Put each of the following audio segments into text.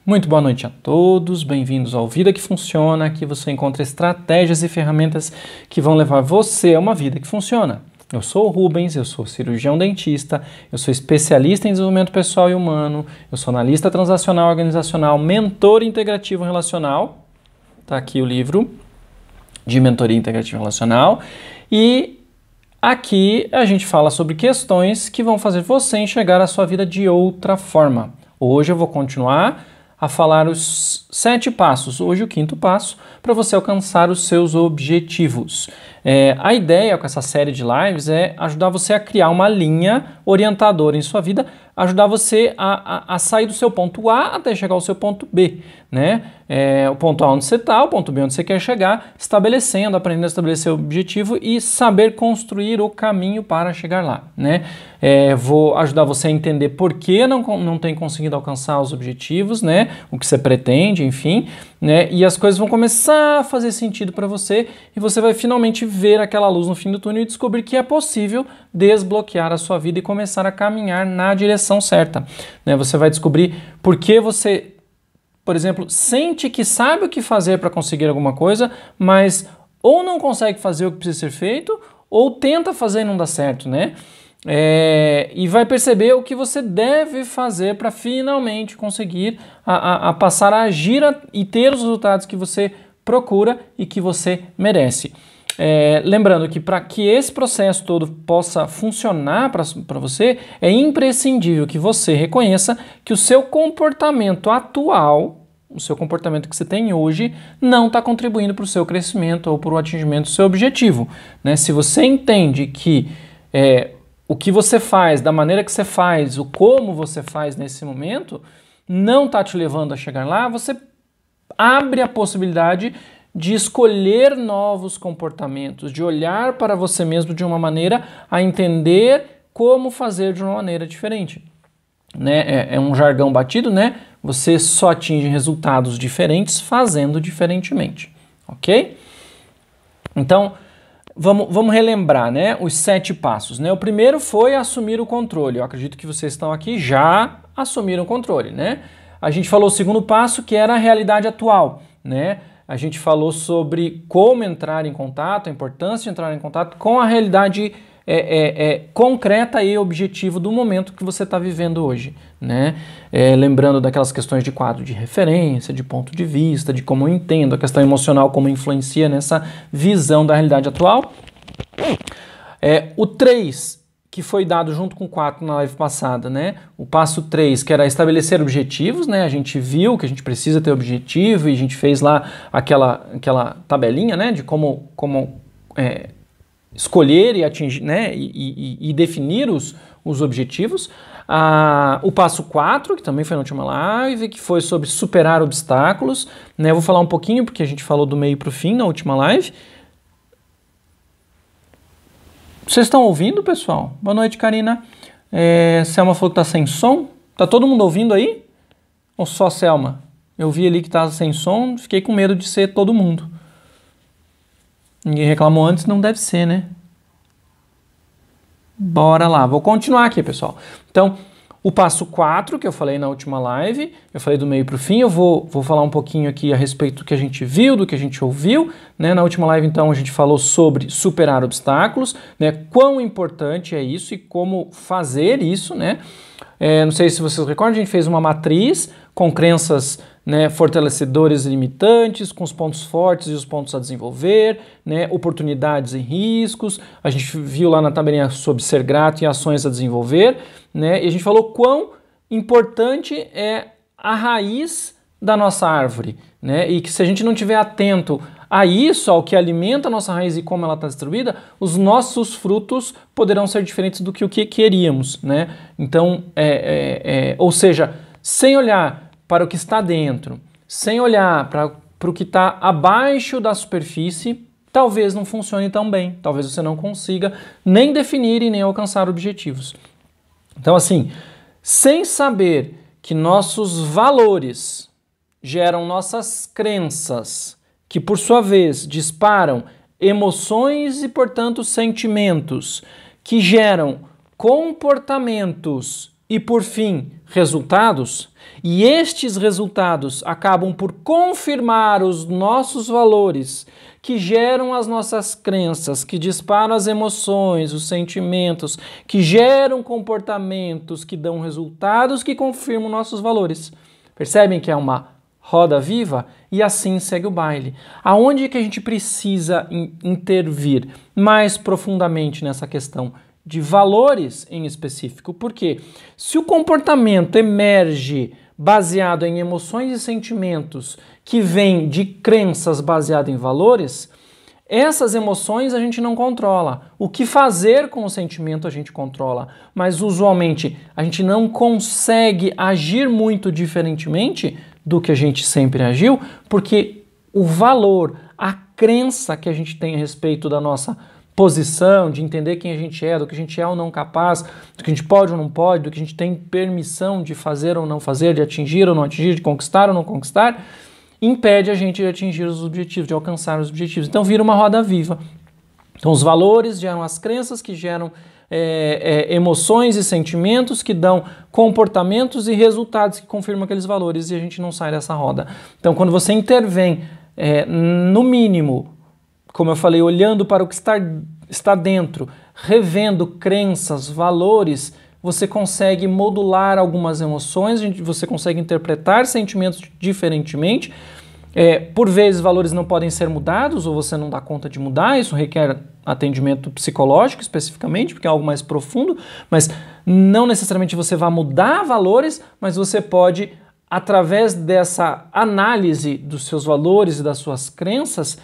Muito boa noite a todos, bem-vindos ao Vida que Funciona. Aqui você encontra estratégias e ferramentas que vão levar você a uma vida que funciona. Eu sou o Rubens, eu sou cirurgião dentista, eu sou especialista em desenvolvimento pessoal e humano, eu sou analista transacional organizacional, mentor integrativo relacional, tá aqui o livro de mentoria integrativa relacional, e aqui a gente fala sobre questões que vão fazer você enxergar a sua vida de outra forma. Hoje eu vou continuar a falar os 7 passos, hoje o 5º passo, para você alcançar os seus objetivos. A ideia com essa série de lives é ajudar você a criar uma linha orientadora em sua vida, ajudar você a sair do seu ponto A até chegar ao seu ponto B, né? O ponto A onde você está, o ponto B onde você quer chegar, estabelecendo, aprendendo a estabelecer o objetivo e saber construir o caminho para chegar lá, né? Vou ajudar você a entender por que não tem conseguido alcançar os objetivos, né? O que você pretende, enfim, né? E as coisas vão começar a fazer sentido para você e você vai finalmente ver aquela luz no fim do túnel e descobrir que é possível desbloquear a sua vida e começar a caminhar na direção certa, né? Você vai descobrir por que você, por exemplo, sente que sabe o que fazer para conseguir alguma coisa, mas ou não consegue fazer o que precisa ser feito, ou tenta fazer e não dá certo, né? E vai perceber o que você deve fazer para finalmente conseguir passar a agir e ter os resultados que você procura e que você merece. Lembrando que para que esse processo todo possa funcionar para você, é imprescindível que você reconheça que o seu comportamento atual, o seu comportamento que você tem hoje, não está contribuindo para o seu crescimento ou para o atingimento do seu objetivo, né? Se você entende que o que você faz, da maneira que você faz, o como você faz nesse momento, não está te levando a chegar lá, você abre a possibilidade de escolher novos comportamentos, de olhar para você mesmo de uma maneira a entender como fazer de uma maneira diferente, né? É um jargão batido, né? Você só atinge resultados diferentes fazendo diferentemente, ok? Então, vamos relembrar, né, os 7 passos, né? O primeiro foi assumir o controle. Eu acredito que vocês estão aqui já assumiram o controle, né? A gente falou o segundo passo, que era a realidade atual, né? A gente falou sobre como entrar em contato, a importância de entrar em contato com a realidade concreta e objetivo do momento que você está vivendo hoje, né? Lembrando daquelas questões de quadro de referência, de ponto de vista, de como eu entendo, a questão emocional, como influencia nessa visão da realidade atual. O 3, que foi dado junto com o 4 na live passada, né? O passo 3, que era estabelecer objetivos, né? A gente viu que a gente precisa ter objetivo e a gente fez lá aquela tabelinha, né? De como escolher e atingir, né? E definir os objetivos. O passo 4, que também foi na última live, que foi sobre superar obstáculos, né? Eu vou falar um pouquinho, porque a gente falou do meio para o fim na última live. Vocês estão ouvindo, pessoal? Boa noite, Karina. Selma falou que está sem som. Tá todo mundo ouvindo aí? Ou só Selma? Eu vi ali que estava sem som, fiquei com medo de ser todo mundo. Ninguém reclamou antes, não deve ser, né? Bora lá, vou continuar aqui, pessoal. Então, o passo 4, que eu falei na última live, eu falei do meio para o fim, eu vou falar um pouquinho aqui a respeito do que a gente viu, do que a gente ouviu, né? Na última live, então, a gente falou sobre superar obstáculos, né? Quão importante é isso e como fazer isso, né? Não sei se vocês recordam, a gente fez uma matriz com crenças, né, fortalecedoras e limitantes, com os pontos fortes e os pontos a desenvolver, né, oportunidades e riscos. A gente viu lá na tabelinha sobre ser grato e ações a desenvolver, né, e a gente falou quão importante é a raiz da nossa árvore, né, e que se a gente não estiver atento a isso, ao que alimenta a nossa raiz e como ela está distribuída, os nossos frutos poderão ser diferentes do que o que queríamos, né? Então, ou seja, sem olhar para o que está dentro, sem olhar para o que está abaixo da superfície, talvez não funcione tão bem, talvez você não consiga nem definir e nem alcançar objetivos. Então, assim, sem saber que nossos valores geram nossas crenças, que por sua vez disparam emoções e, portanto, sentimentos, que geram comportamentos e, por fim, resultados, e estes resultados acabam por confirmar os nossos valores, que geram as nossas crenças, que disparam as emoções, os sentimentos, que geram comportamentos, que dão resultados que confirmam nossos valores. Percebem que é uma roda viva? E assim segue o baile. Aonde que a gente precisa intervir mais profundamente nessa questão de valores em específico? Porque se o comportamento emerge baseado em emoções e sentimentos que vêm de crenças baseadas em valores, essas emoções a gente não controla. O que fazer com o sentimento a gente controla, mas usualmente a gente não consegue agir muito diferentemente do que a gente sempre agiu, porque o valor, a crença que a gente tem a respeito da nossa posição, de entender quem a gente é, do que a gente é ou não capaz, do que a gente pode ou não pode, do que a gente tem permissão de fazer ou não fazer, de atingir ou não atingir, de conquistar ou não conquistar, impede a gente de atingir os objetivos, de alcançar os objetivos. Então vira uma roda viva. Então os valores geram as crenças, que geram emoções e sentimentos, que dão comportamentos e resultados que confirmam aqueles valores, e a gente não sai dessa roda. Então quando você intervém, no mínimo, como eu falei, olhando para o que está dentro, revendo crenças, valores, você consegue modular algumas emoções, você consegue interpretar sentimentos diferentemente. Por vezes, valores não podem ser mudados ou você não dá conta de mudar, isso requer atendimento psicológico especificamente, porque é algo mais profundo, mas não necessariamente você vai mudar valores, mas você pode, através dessa análise dos seus valores e das suas crenças,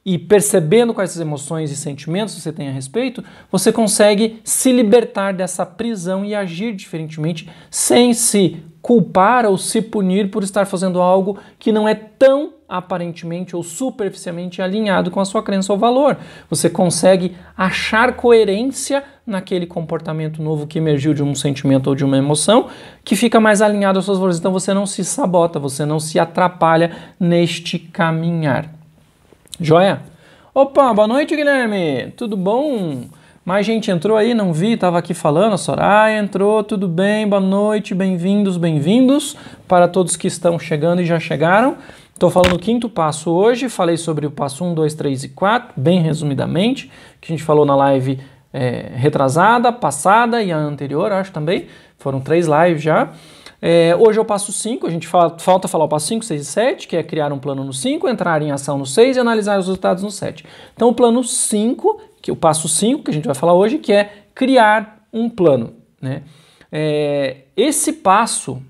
e percebendo quais emoções e sentimentos você tem a respeito, você consegue se libertar dessa prisão e agir diferentemente sem se culpar ou se punir por estar fazendo algo que não é tão aparentemente ou superficialmente alinhado com a sua crença ou valor. Você consegue achar coerência naquele comportamento novo que emergiu de um sentimento ou de uma emoção que fica mais alinhado aos seus valores. Então você não se sabota, você não se atrapalha neste caminhar. Joia? Opa, boa noite, Guilherme. Tudo bom? Mais gente entrou aí, não vi, estava aqui falando. A Soraya entrou, tudo bem? Boa noite, bem-vindos, bem-vindos para todos que estão chegando e já chegaram. Estou falando o quinto passo hoje, falei sobre o passo 1, 2, 3 e 4, bem resumidamente, que a gente falou na live retrasada, passada e a anterior, acho também. Foram 3 lives já. Hoje é o passo 5, a gente falta falar o passo 5, 6 e 7, que é criar um plano no 5, entrar em ação no 6 e analisar os resultados no 7. Então o plano 5, que é o passo 5 que a gente vai falar hoje, que é criar um plano, né? Esse passo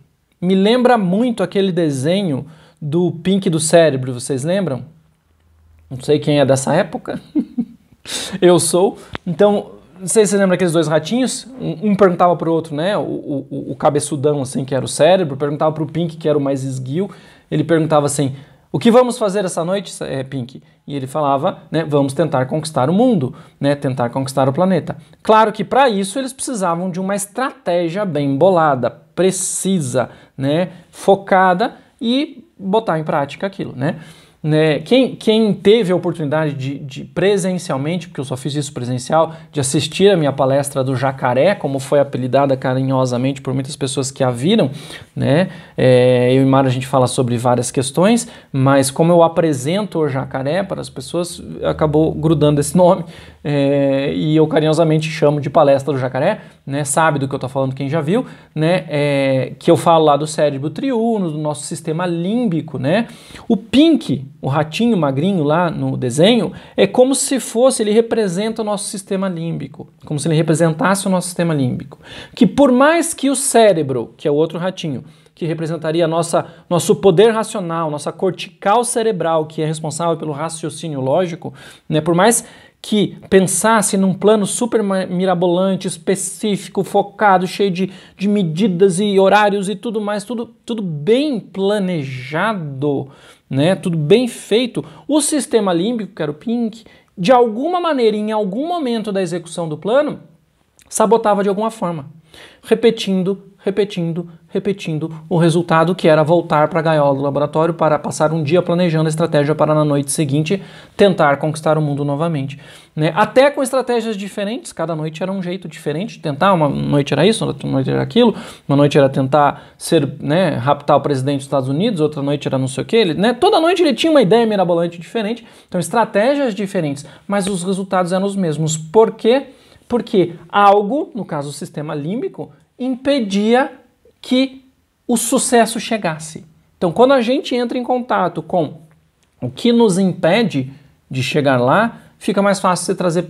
me lembra muito aquele desenho do Pink do Cérebro, vocês lembram? Não sei quem é dessa época, eu sou, então... Não sei se você lembra aqueles 2 ratinhos, um perguntava para o outro, né, o cabeçudão, assim, que era o cérebro, perguntava para o Pink, que era o mais esguio, ele perguntava assim, o que vamos fazer essa noite, Pink? E ele falava, né, vamos tentar conquistar o mundo, né, tentar conquistar o planeta. Claro que para isso eles precisavam de uma estratégia bem bolada, precisa, né, focada e botar em prática aquilo, né. Quem teve a oportunidade de presencialmente, porque eu só fiz isso presencial, de assistir a minha palestra do Jacaré, como foi apelidada carinhosamente por muitas pessoas que a viram, né? Eu e Mara a gente fala sobre várias questões, mas como eu apresento o Jacaré para as pessoas, acabou grudando esse nome, e eu carinhosamente chamo de palestra do Jacaré, né? Sabe do que eu estou falando quem já viu, né? Que eu falo lá do cérebro triuno, do nosso sistema límbico, né? O Pink, o ratinho magrinho lá no desenho, é como se fosse, ele representa o nosso sistema límbico, como se ele representasse o nosso sistema límbico. Que por mais que o cérebro, que é o outro ratinho, que representaria nosso poder racional, nossa cortical cerebral, que é responsável pelo raciocínio lógico, né? Por mais que pensasse num plano super mirabolante, específico, focado, cheio de medidas e horários e tudo mais, tudo bem planejado, né? Tudo bem feito, o sistema límbico, que era o Pink, de alguma maneira, em algum momento da execução do plano, sabotava de alguma forma, repetindo, repetindo o resultado, que era voltar para a gaiola do laboratório para passar um dia planejando a estratégia para na noite seguinte tentar conquistar o mundo novamente. Né? Até com estratégias diferentes, cada noite era um jeito diferente de tentar. Uma noite era isso, outra noite era aquilo, uma noite era tentar ser, né, raptar o presidente dos Estados Unidos, outra noite era não sei o que. Né? Toda noite ele tinha uma ideia mirabolante diferente, então estratégias diferentes, mas os resultados eram os mesmos. Por quê? Porque algo, no caso o sistema límbico, impedia que o sucesso chegasse. Então, quando a gente entra em contato com o que nos impede de chegar lá, fica mais fácil você trazer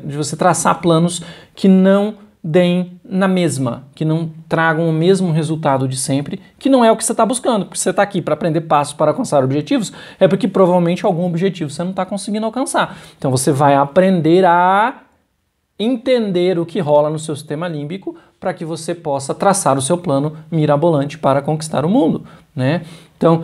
de você traçar planos que não deem na mesma, que não tragam o mesmo resultado de sempre, que não é o que você está buscando. Porque você está aqui para aprender passos para alcançar objetivos, é porque provavelmente algum objetivo você não está conseguindo alcançar. Então, você vai aprender a entender o que rola no seu sistema límbico para que você possa traçar o seu plano mirabolante para conquistar o mundo, né? Então,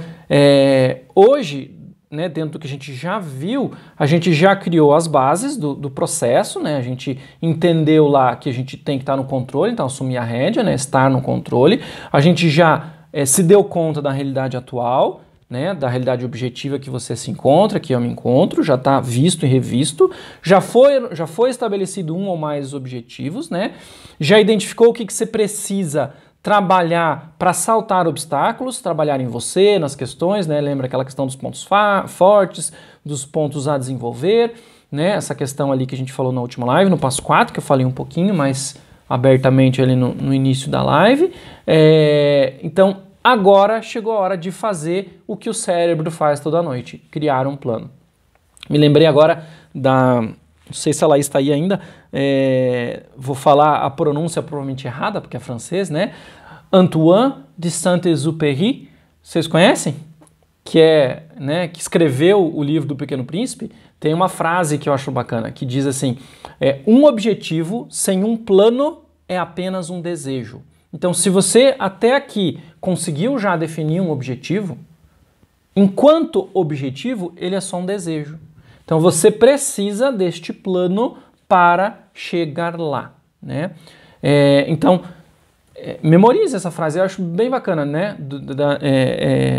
hoje, né, dentro do que a gente já viu, a gente já criou as bases do processo, né? A gente entendeu lá que a gente tem que estar no controle, então assumir a rédea, né? Estar no controle. A gente já se deu conta da realidade atual, né, da realidade objetiva que você se encontra, que eu me encontro, já está visto e revisto, já foi estabelecido um ou mais objetivos, né, já identificou o que você precisa trabalhar para saltar obstáculos, trabalhar em você, nas questões, né, lembra aquela questão dos pontos fortes, dos pontos a desenvolver, né, essa questão ali que a gente falou na última live, no passo 4, que eu falei um pouquinho mais abertamente ali no início da live. Então, agora chegou a hora de fazer o que o cérebro faz toda noite, criar um plano. Me lembrei agora não sei se a Laís está aí ainda, vou falar a pronúncia provavelmente errada, porque é francês, né? Antoine de Saint-Exupéry, vocês conhecem? Que escreveu o livro do Pequeno Príncipe. Tem uma frase que eu acho bacana, que diz assim, um objetivo sem um plano é apenas um desejo. Então, se você até aqui conseguiu já definir um objetivo, enquanto objetivo, ele é só um desejo. Então, você precisa deste plano para chegar lá, né? Então, memorize essa frase, eu acho bem bacana, né?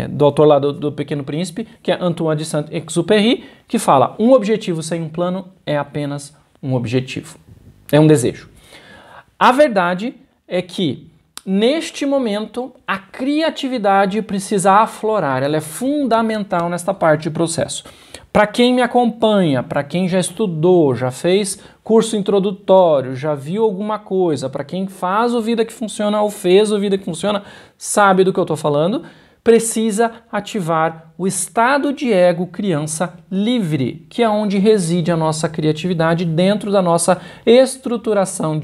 Do autor lá do Pequeno Príncipe, que é Antoine de Saint-Exupéry, que fala, um objetivo sem um plano é apenas um objetivo, é um desejo. A verdade é que neste momento, a criatividade precisa aflorar, ela é fundamental nesta parte do processo. Para quem me acompanha, para quem já estudou, já fez curso introdutório, já viu alguma coisa, para quem faz o Vida que Funciona ou fez o Vida que Funciona, sabe do que eu estou falando, precisa ativar o estado de ego criança livre, que é onde reside a nossa criatividade dentro da nossa estruturação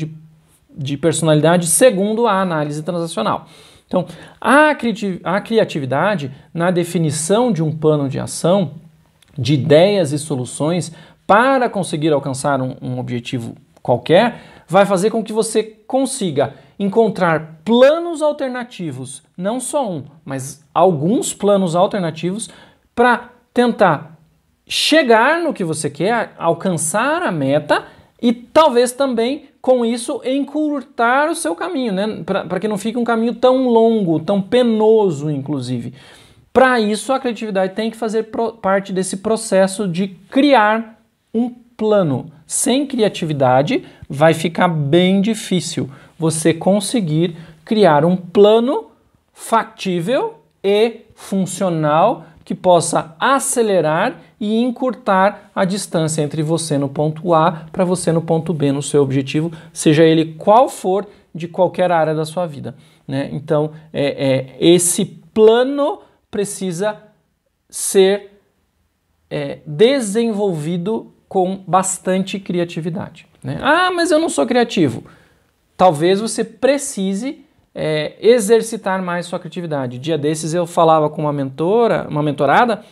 de personalidade segundo a análise transacional. Então, a criatividade, na definição de um plano de ação, de ideias e soluções para conseguir alcançar um objetivo qualquer, vai fazer com que você consiga encontrar planos alternativos, não só um, mas alguns planos alternativos para tentar chegar no que você quer, alcançar a meta e talvez também com isso encurtar o seu caminho, né? Para que não fique um caminho tão longo, tão penoso, inclusive. Para isso, a criatividade tem que fazer parte desse processo de criar um plano. Sem criatividade, vai ficar bem difícil você conseguir criar um plano factível e funcional que possa acelerar e encurtar a distância entre você no ponto A para você no ponto B no seu objetivo, seja ele qual for, de qualquer área da sua vida, né? Então, esse plano precisa ser desenvolvido com bastante criatividade, né? Ah, mas eu não sou criativo. Talvez você precise exercitar mais sua criatividade. Dia desses eu falava com uma mentorada,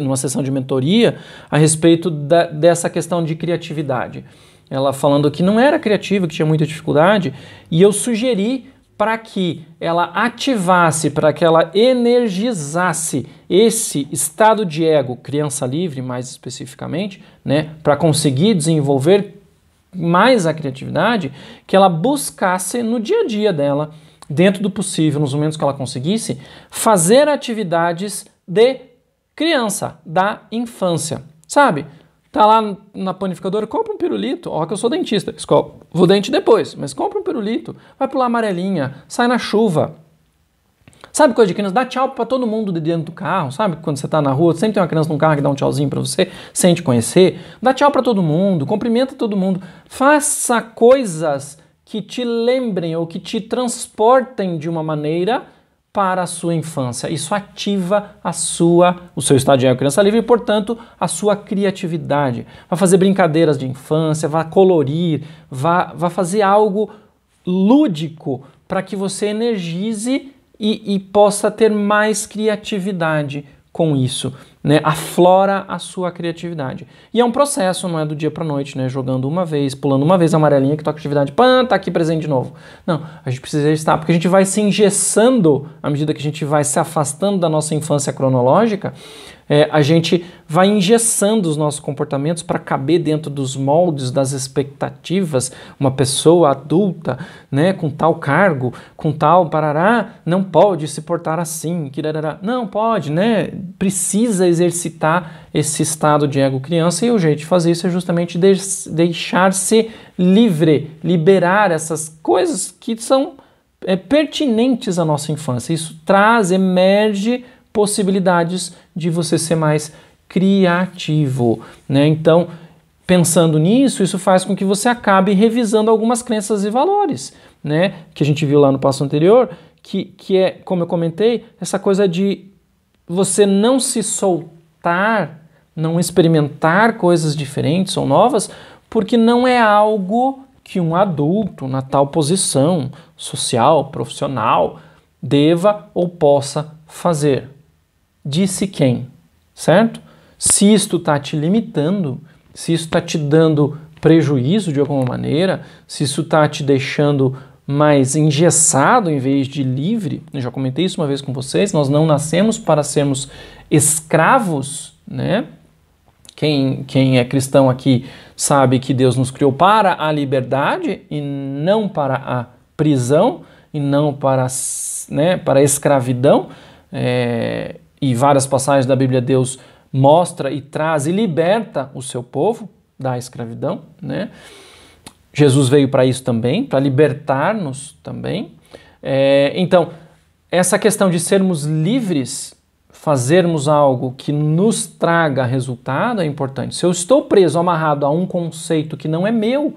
numa sessão de mentoria, a respeito dessa questão de criatividade. Ela falando que não era criativa, que tinha muita dificuldade, e eu sugeri para que ela ativasse, para que ela energizasse esse estado de ego, criança livre mais especificamente, né, para conseguir desenvolver mais a criatividade, que ela buscasse no dia a dia dela dentro do possível, nos momentos que ela conseguisse, fazer atividades de criança, da infância, sabe? Tá lá na panificadora, compra um pirulito, ó que eu sou dentista, escovo o dente depois, mas compra um pirulito, vai pular amarelinha, sai na chuva. Sabe coisa de criança? Dá tchau pra todo mundo de dentro do carro, sabe? Quando você tá na rua, sempre tem uma criança num carro que dá um tchauzinho pra você, sem te conhecer. Dá tchau pra todo mundo, cumprimenta todo mundo. Faça coisas que te lembrem ou que te transportem de uma maneira para a sua infância. Isso ativa o seu estado de ego criança livre e, portanto, a sua criatividade. Vai fazer brincadeiras de infância, vai colorir, vai fazer algo lúdico para que você energize e possa ter mais criatividade com isso, né? Aflora a sua criatividade. E é um processo, não é do dia para noite, né? Jogando uma vez, pulando uma vez a amarelinha que toca atividade, pã, tá aqui presente de novo. Não, a gente precisa estar, porque a gente vai se engessando à medida que a gente vai se afastando da nossa infância cronológica, a gente vai engessando os nossos comportamentos para caber dentro dos moldes, das expectativas. Uma pessoa adulta, né, com tal cargo, com tal parará, não pode se portar assim, não pode, né? Precisa exercitar esse estado de ego criança e o jeito de fazer isso é justamente deixar-se livre, liberar essas coisas que são pertinentes à nossa infância. Isso emerge possibilidades de você ser mais criativo, né? Então, pensando nisso, isso faz com que você acabe revisando algumas crenças e valores, né? Que a gente viu lá no passo anterior, que é, como eu comentei, essa coisa de você não se soltar, não experimentar coisas diferentes ou novas, porque não é algo que um adulto na tal posição social, profissional, deva ou possa fazer. Disse quem, certo? Se isto está te limitando, se isso está te dando prejuízo de alguma maneira, se isso está te deixando mais engessado em vez de livre, eu já comentei isso uma vez com vocês, nós não nascemos para sermos escravos, né? Quem é cristão aqui sabe que Deus nos criou para a liberdade e não para a prisão, e não para, né, para a escravidão. E várias passagens da Bíblia Deus mostra e traz e liberta o seu povo da escravidão, né? Jesus veio para isso também, para libertar-nos também. Então, essa questão de sermos livres, fazermos algo que nos traga resultado é importante. Se eu estou preso, amarrado a um conceito que não é meu,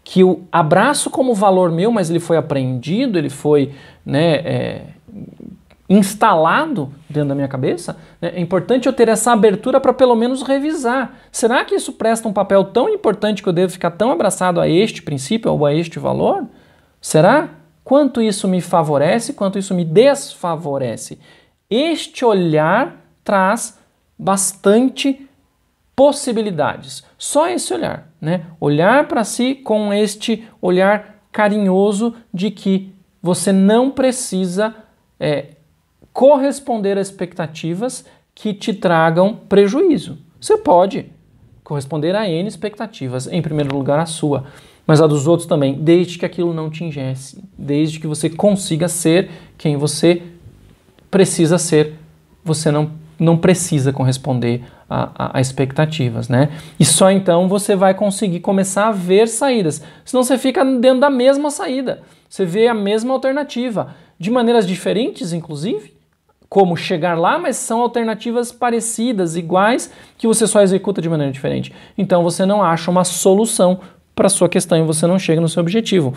que eu abraço como valor meu, mas ele foi apreendido, ele foi, né, instalado dentro da minha cabeça, né? É importante eu ter essa abertura para pelo menos revisar. Será que isso presta um papel tão importante que eu devo ficar tão abraçado a este princípio ou a este valor? Será? Quanto isso me favorece, quanto isso me desfavorece? Este olhar traz bastante possibilidades. Só esse olhar, né? Olhar para si com este olhar carinhoso de que você não precisa corresponder a expectativas que te tragam prejuízo. Você pode corresponder a N expectativas, em primeiro lugar a sua, mas a dos outros também, desde que aquilo não te ingesse, desde que você consiga ser quem você precisa ser, você não precisa corresponder a expectativas, né? E só então você vai conseguir começar a ver saídas, senão você fica dentro da mesma saída, você vê a mesma alternativa, de maneiras diferentes, inclusive, como chegar lá, mas são alternativas parecidas, iguais, que você só executa de maneira diferente. Então você não acha uma solução para a sua questão e você não chega no seu objetivo.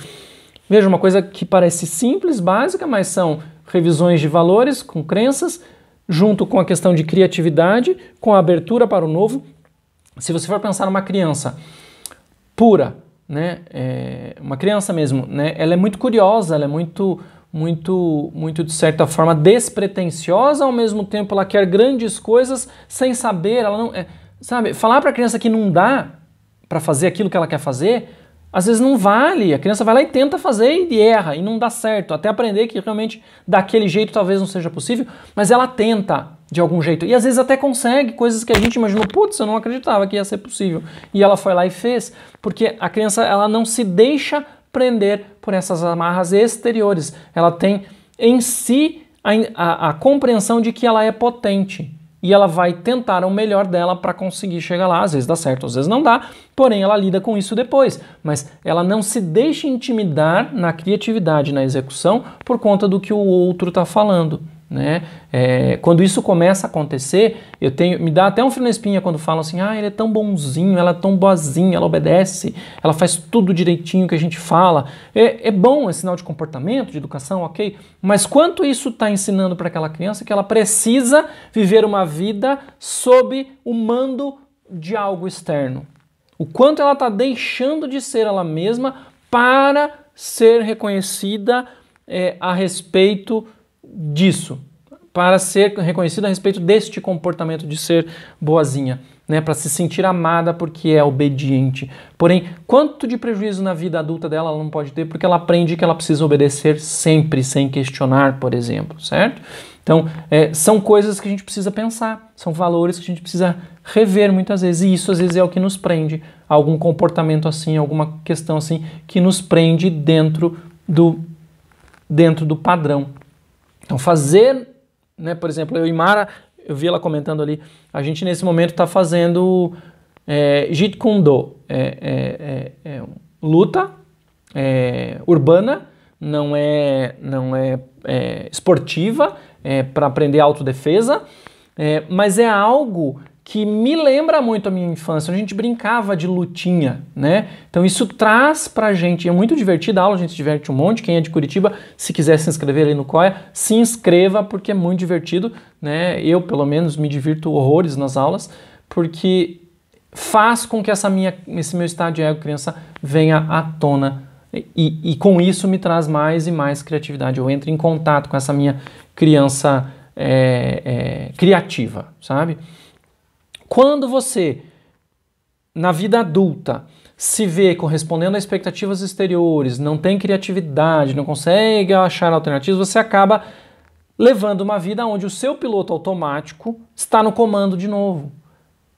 Veja, uma coisa que parece simples, básica, mas são revisões de valores com crenças, junto com a questão de criatividade, com a abertura para o novo. Se você for pensar numa criança pura, né, uma criança mesmo, né, ela é muito curiosa, ela é muito de certa forma despretensiosa, ao mesmo tempo ela quer grandes coisas sem saber, ela não, sabe, falar para a criança que não dá para fazer aquilo que ela quer fazer, às vezes não vale, a criança vai lá e tenta fazer e erra, e não dá certo, até aprender que realmente daquele jeito talvez não seja possível, mas ela tenta de algum jeito, e às vezes até consegue coisas que a gente imaginou, putz, eu não acreditava que ia ser possível, e ela foi lá e fez, porque a criança ela não se deixa prender por essas amarras exteriores. Ela tem em si a compreensão de que ela é potente e ela vai tentar o melhor dela para conseguir chegar lá. Às vezes dá certo, às vezes não dá, porém ela lida com isso depois. Mas ela não se deixa intimidar na criatividade, na execução, por conta do que o outro está falando, né? Quando isso começa a acontecer, me dá até um frio na espinha quando falam assim, ele é tão bonzinho, ela é tão boazinha, ela obedece, ela faz tudo direitinho que a gente fala. É bom, é sinal de comportamento, de educação, ok, mas quanto isso está ensinando para aquela criança que ela precisa viver uma vida sob o mando de algo externo? O quanto ela está deixando de ser ela mesma para ser reconhecida a respeito disso, para ser reconhecida a respeito deste comportamento de ser boazinha, né, para se sentir amada porque é obediente. Porém, quanto de prejuízo na vida adulta dela ela não pode ter porque ela aprende que ela precisa obedecer sempre, sem questionar, por exemplo, certo? Então, são coisas que a gente precisa pensar, são valores que a gente precisa rever muitas vezes, e isso às vezes é o que nos prende, algum comportamento assim, alguma questão assim, que nos prende dentro do padrão. Então fazer, né, por exemplo, eu e Mara, eu vi ela comentando ali, a gente nesse momento está fazendo Jeet Kune Do, luta urbana, não é esportiva, para aprender autodefesa, mas é algo que me lembra muito a minha infância. A gente brincava de lutinha, né? Então isso traz pra gente, é muito divertida a aula, a gente se diverte um monte. Quem é de Curitiba, se quiser se inscrever ali no COIA, se inscreva, porque é muito divertido, né? Eu, pelo menos, me divirto horrores nas aulas, porque faz com que esse meu estado de ego criança venha à tona, e com isso me traz mais e mais criatividade. Eu entro em contato com essa minha criança criativa, sabe? Quando você, na vida adulta, se vê correspondendo a expectativas exteriores, não tem criatividade, não consegue achar alternativas, você acaba levando uma vida onde o seu piloto automático está no comando de novo.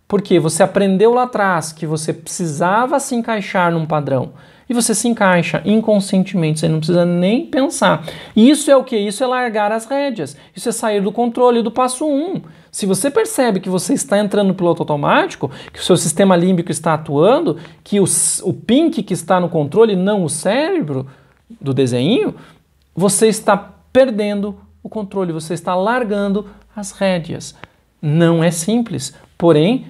Porque você aprendeu lá atrás que você precisava se encaixar num padrão. E você se encaixa inconscientemente, você não precisa nem pensar. E isso é o quê? Isso é largar as rédeas. Isso é sair do controle do passo 1. Se você percebe que você está entrando no piloto automático, que o seu sistema límbico está atuando, que o pink que está no controle, não o cérebro do desenho, você está perdendo o controle, você está largando as rédeas. Não é simples, porém,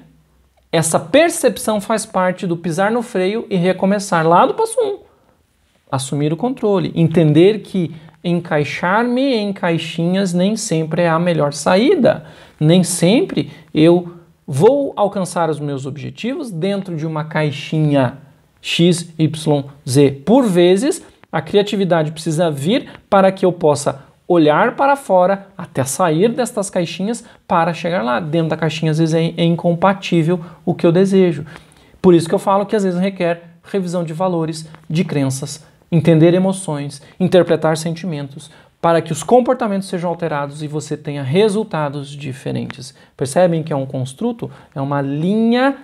essa percepção faz parte do pisar no freio e recomeçar lá do passo 1. Assumir o controle, entender que encaixar-me em caixinhas nem sempre é a melhor saída. Nem sempre eu vou alcançar os meus objetivos dentro de uma caixinha X, Y, Z. Por vezes, a criatividade precisa vir para que eu possa olhar para fora até sair destas caixinhas para chegar lá. Dentro da caixinha, às vezes, é incompatível o que eu desejo. Por isso que eu falo que às vezes requer revisão de valores, de crenças, entender emoções, interpretar sentimentos, para que os comportamentos sejam alterados e você tenha resultados diferentes. Percebem que é um construto? É uma linha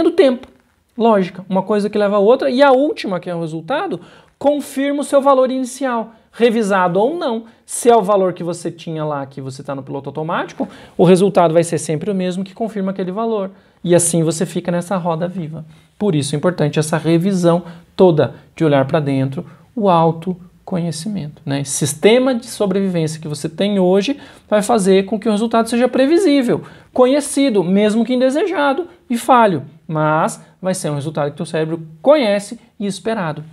do tempo, lógica, uma coisa que leva a outra, e a última, que é o resultado, confirma o seu valor inicial, revisado ou não. Se é o valor que você tinha lá, que você está no piloto automático, o resultado vai ser sempre o mesmo, que confirma aquele valor. E assim você fica nessa roda viva. Por isso é importante essa revisão toda, de olhar para dentro, o autoconhecimento, né? Esse sistema de sobrevivência que você tem hoje vai fazer com que o resultado seja previsível, conhecido, mesmo que indesejado e falho, mas vai ser um resultado que teu cérebro conhece e esperado,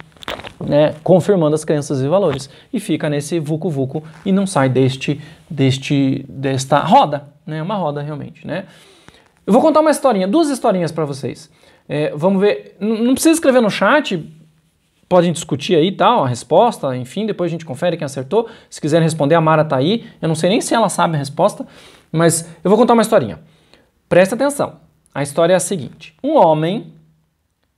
né? Confirmando as crenças e valores, e fica nesse vucu-vucu e não sai desta roda, né? Uma roda realmente, né? Eu vou contar uma historinha, 2 historinhas para vocês. Vamos ver, não precisa escrever no chat, podem discutir aí tal, a resposta, enfim, depois a gente confere quem acertou. Se quiserem responder, a Mara tá aí, eu não sei nem se ela sabe a resposta, mas eu vou contar uma historinha. Presta atenção, a história é a seguinte: um homem,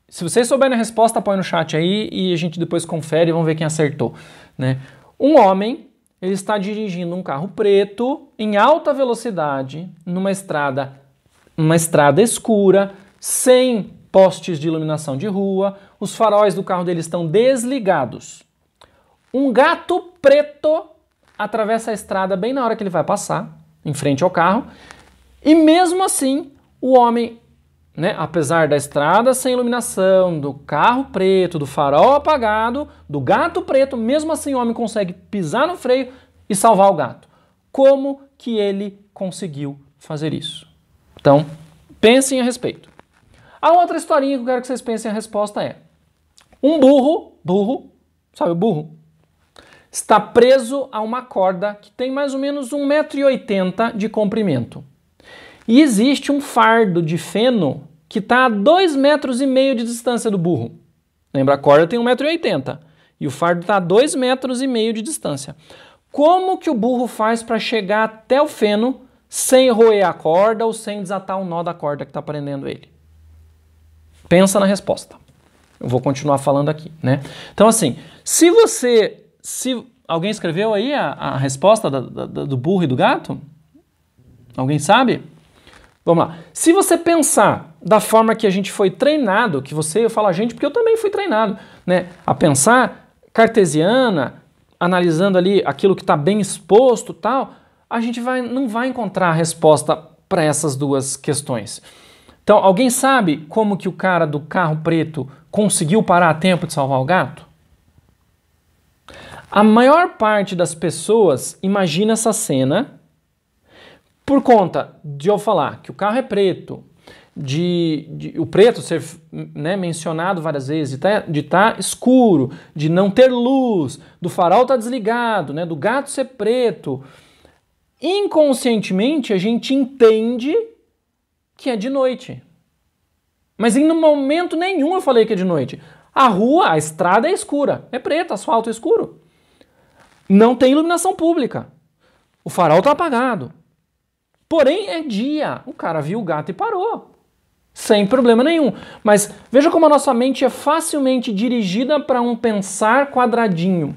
se vocês souberem a resposta, põe no chat aí e a gente depois confere e vamos ver quem acertou, né? Um homem, ele está dirigindo um carro preto em alta velocidade numa estrada escura, sem postes de iluminação de rua, os faróis do carro dele estão desligados. Um gato preto atravessa a estrada bem na hora que ele vai passar, em frente ao carro, e mesmo assim o homem, né, apesar da estrada sem iluminação, do carro preto, do farol apagado, do gato preto, mesmo assim o homem consegue pisar no freio e salvar o gato. Como que ele conseguiu fazer isso? Então, pensem a respeito. A outra historinha que eu quero que vocês pensem a resposta é: um burro, sabe o burro? Está preso a uma corda que tem mais ou menos 1,80 m de comprimento. E existe um fardo de feno que está a 2,5 m de distância do burro. Lembra, a corda tem 1,80 m e o fardo está a 2,5 m de distância. Como que o burro faz para chegar até o feno sem roer a corda ou sem desatar o nó da corda que está prendendo ele? Pensa na resposta. Eu vou continuar falando aqui, né? Então, assim, se alguém escreveu aí a resposta do burro e do gato? Alguém sabe? Vamos lá. Se você pensar da forma que a gente foi treinado, eu falo a gente porque eu também fui treinado, né? A pensar cartesiana, analisando ali aquilo que está bem exposto e tal, a gente não vai encontrar a resposta para essas duas questões. Então, alguém sabe como que o cara do carro preto conseguiu parar a tempo de salvar o gato? A maior parte das pessoas imagina essa cena por conta de eu falar que o carro é preto, o preto ser, né, mencionado várias vezes, de estar escuro, de não ter luz, do farol estar desligado, né, do gato ser preto. Inconscientemente a gente entende que é de noite. Mas em momento nenhum eu falei que é de noite. A estrada é escura, é preta, asfalto é escuro. Não tem iluminação pública. O farol está apagado. Porém, é dia. O cara viu o gato e parou. Sem problema nenhum. Mas veja como a nossa mente é facilmente dirigida para um pensar quadradinho.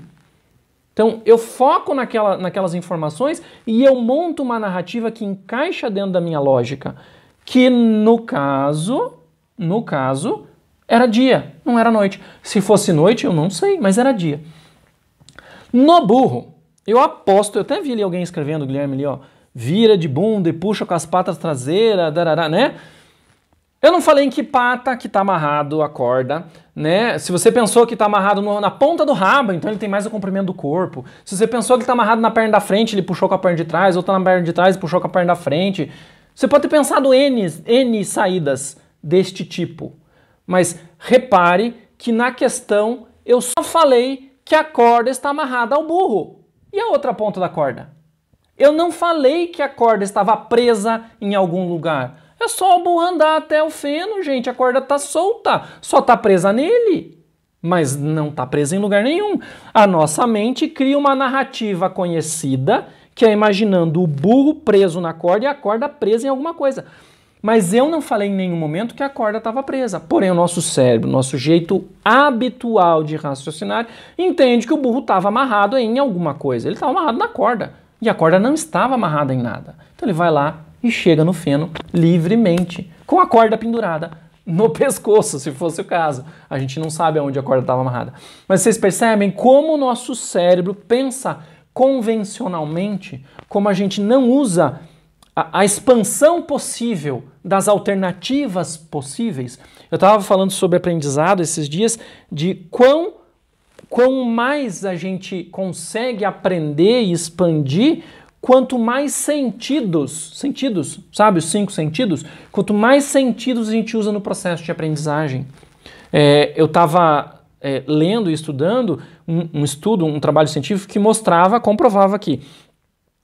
Então, eu foco naquelas informações e eu monto uma narrativa que encaixa dentro da minha lógica. Que, no caso, era dia, não era noite. Se fosse noite, eu não sei, mas era dia. No burro, eu aposto, eu até vi ali alguém escrevendo, Guilherme ali, ó, vira de bunda e puxa com as patas traseiras, darará, né? Eu não falei em que pata que tá amarrado a corda, né? Se você pensou que tá amarrado na ponta do rabo, então ele tem mais o comprimento do corpo. Se você pensou que tá amarrado na perna da frente, ele puxou com a perna de trás, ou tá na perna de trás e puxou com a perna da frente. Você pode ter pensado N saídas deste tipo. Mas repare que na questão eu só falei que a corda está amarrada ao burro. E a outra ponta da corda? Eu não falei que a corda estava presa em algum lugar. É só o burro andar até o feno, gente. A corda está solta. Só está presa nele. Mas não está presa em lugar nenhum. A nossa mente cria uma narrativa conhecida, que é imaginando o burro preso na corda e a corda presa em alguma coisa. Mas eu não falei em nenhum momento que a corda estava presa. Porém, o nosso cérebro, nosso jeito habitual de raciocinar, entende que o burro estava amarrado em alguma coisa. Ele estava amarrado na corda. E a corda não estava amarrada em nada. Então ele vai lá e chega no feno livremente, com a corda pendurada no pescoço, se fosse o caso. A gente não sabe aonde a corda estava amarrada. Mas vocês percebem como o nosso cérebro pensa convencionalmente, como a gente não usa a expansão possível das alternativas possíveis. Eu estava falando sobre aprendizado esses dias, de quão mais a gente consegue aprender e expandir, quanto mais sentidos, sabe, os 5 sentidos? Quanto mais sentidos a gente usa no processo de aprendizagem. Eu estava lendo e estudando um trabalho científico que comprovava que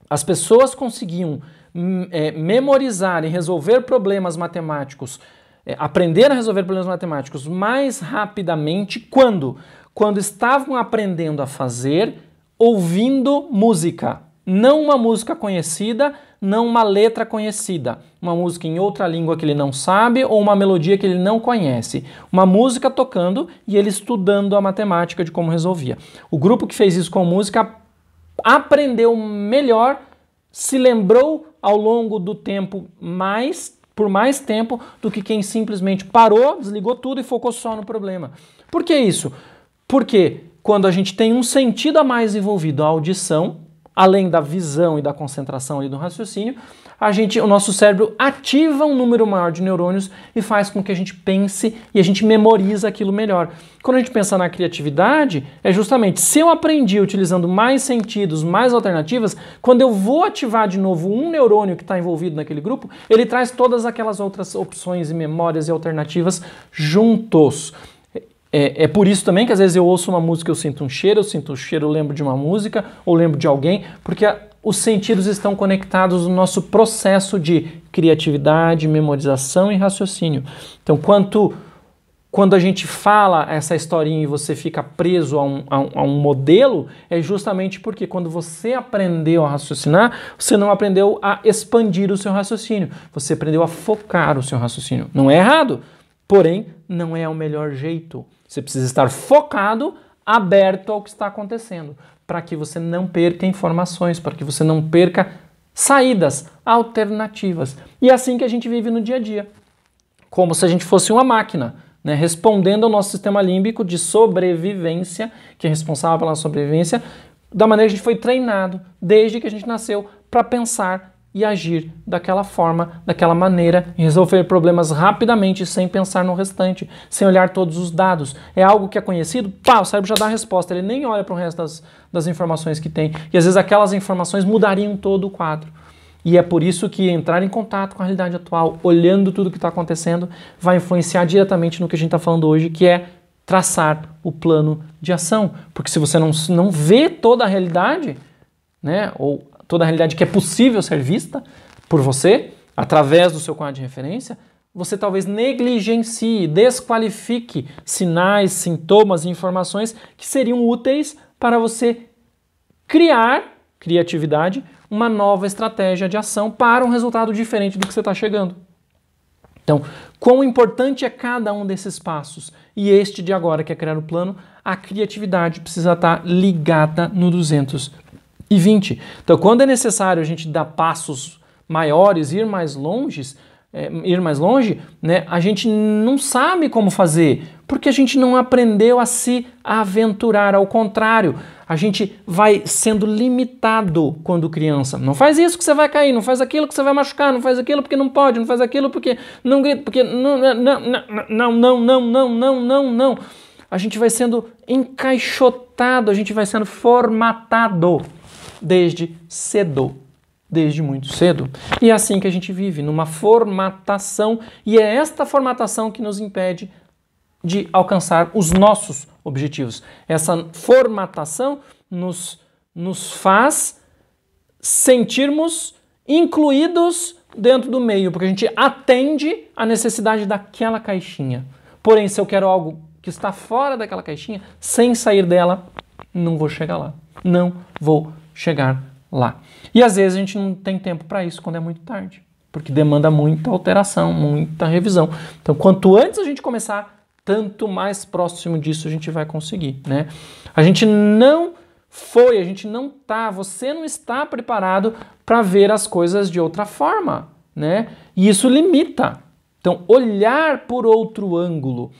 as pessoas conseguiam memorizar e resolver problemas matemáticos, aprender a resolver problemas matemáticos mais rapidamente quando estavam aprendendo a fazer ouvindo música. Não uma música conhecida, não uma letra conhecida. Uma música em outra língua que ele não sabe ou uma melodia que ele não conhece. Uma música tocando e ele estudando a matemática de como resolvia. O grupo que fez isso com música aprendeu melhor, se lembrou ao longo do tempo mais, por mais tempo do que quem simplesmente parou, desligou tudo e focou só no problema. Por que isso? Porque quando a gente tem um sentido a mais envolvido, a audição, além da visão e da concentração ali do raciocínio, o nosso cérebro ativa um número maior de neurônios e faz com que a gente pense e a gente memoriza aquilo melhor. Quando a gente pensa na criatividade, é justamente se eu aprendi utilizando mais sentidos, mais alternativas, quando eu vou ativar de novo um neurônio que está envolvido naquele grupo, ele traz todas aquelas outras opções e memórias e alternativas juntos. É por isso também que às vezes eu ouço uma música, eu sinto um cheiro, eu lembro de uma música ou lembro de alguém, porque os sentidos estão conectados no nosso processo de criatividade, memorização e raciocínio. Então, quando a gente fala essa historinha e você fica preso a um modelo, é justamente porque quando você aprendeu a raciocinar, você não aprendeu a expandir o seu raciocínio, você aprendeu a focar o seu raciocínio. Não é errado, porém, não é o melhor jeito. Você precisa estar focado, aberto ao que está acontecendo, para que você não perca informações, para que você não perca saídas alternativas. E é assim que a gente vive no dia a dia, como se a gente fosse uma máquina, né, respondendo ao nosso sistema límbico de sobrevivência, que é responsável pela sobrevivência, da maneira que a gente foi treinado desde que a gente nasceu para pensar e agir daquela forma, daquela maneira, e resolver problemas rapidamente, sem pensar no restante, sem olhar todos os dados. É algo que é conhecido, o cérebro já dá a resposta, ele nem olha para o resto das informações que tem, e às vezes aquelas informações mudariam todo o quadro. E é por isso que entrar em contato com a realidade atual, olhando tudo o que está acontecendo, vai influenciar diretamente no que a gente está falando hoje, que é traçar o plano de ação. Porque se você não vê toda a realidade, né, ou toda a realidade que é possível ser vista por você, através do seu quadro de referência, você talvez negligencie, desqualifique sinais, sintomas e informações que seriam úteis para você criar, criatividade, uma nova estratégia de ação para um resultado diferente do que você está chegando. Então, quão importante é cada um desses passos? E este de agora, que é criar o plano, a criatividade precisa estar ligada no 220. Então, quando é necessário a gente dar passos maiores, ir mais longe, né, a gente não sabe como fazer, porque a gente não aprendeu a se aventurar. Ao contrário, a gente vai sendo limitado quando criança. Não faz isso que você vai cair, não faz aquilo que você vai machucar, não faz aquilo porque não pode, não faz aquilo porque não grita, porque não. A gente vai sendo encaixotado, a gente vai sendo formatado desde cedo, desde muito cedo. E é assim que a gente vive, numa formatação, e é esta formatação que nos impede de alcançar os nossos objetivos. Essa formatação nos faz sentirmos incluídos dentro do meio, porque a gente atende à necessidade daquela caixinha. Porém, se eu quero algo que está fora daquela caixinha, sem sair dela, não vou chegar lá. Não vou chegar lá. E às vezes a gente não tem tempo para isso quando é muito tarde, porque demanda muita alteração, muita revisão. Então, quanto antes a gente começar, tanto mais próximo disso a gente vai conseguir, né? Você não está preparado para ver as coisas de outra forma, né? E isso limita. Então, olhar por outro ângulo.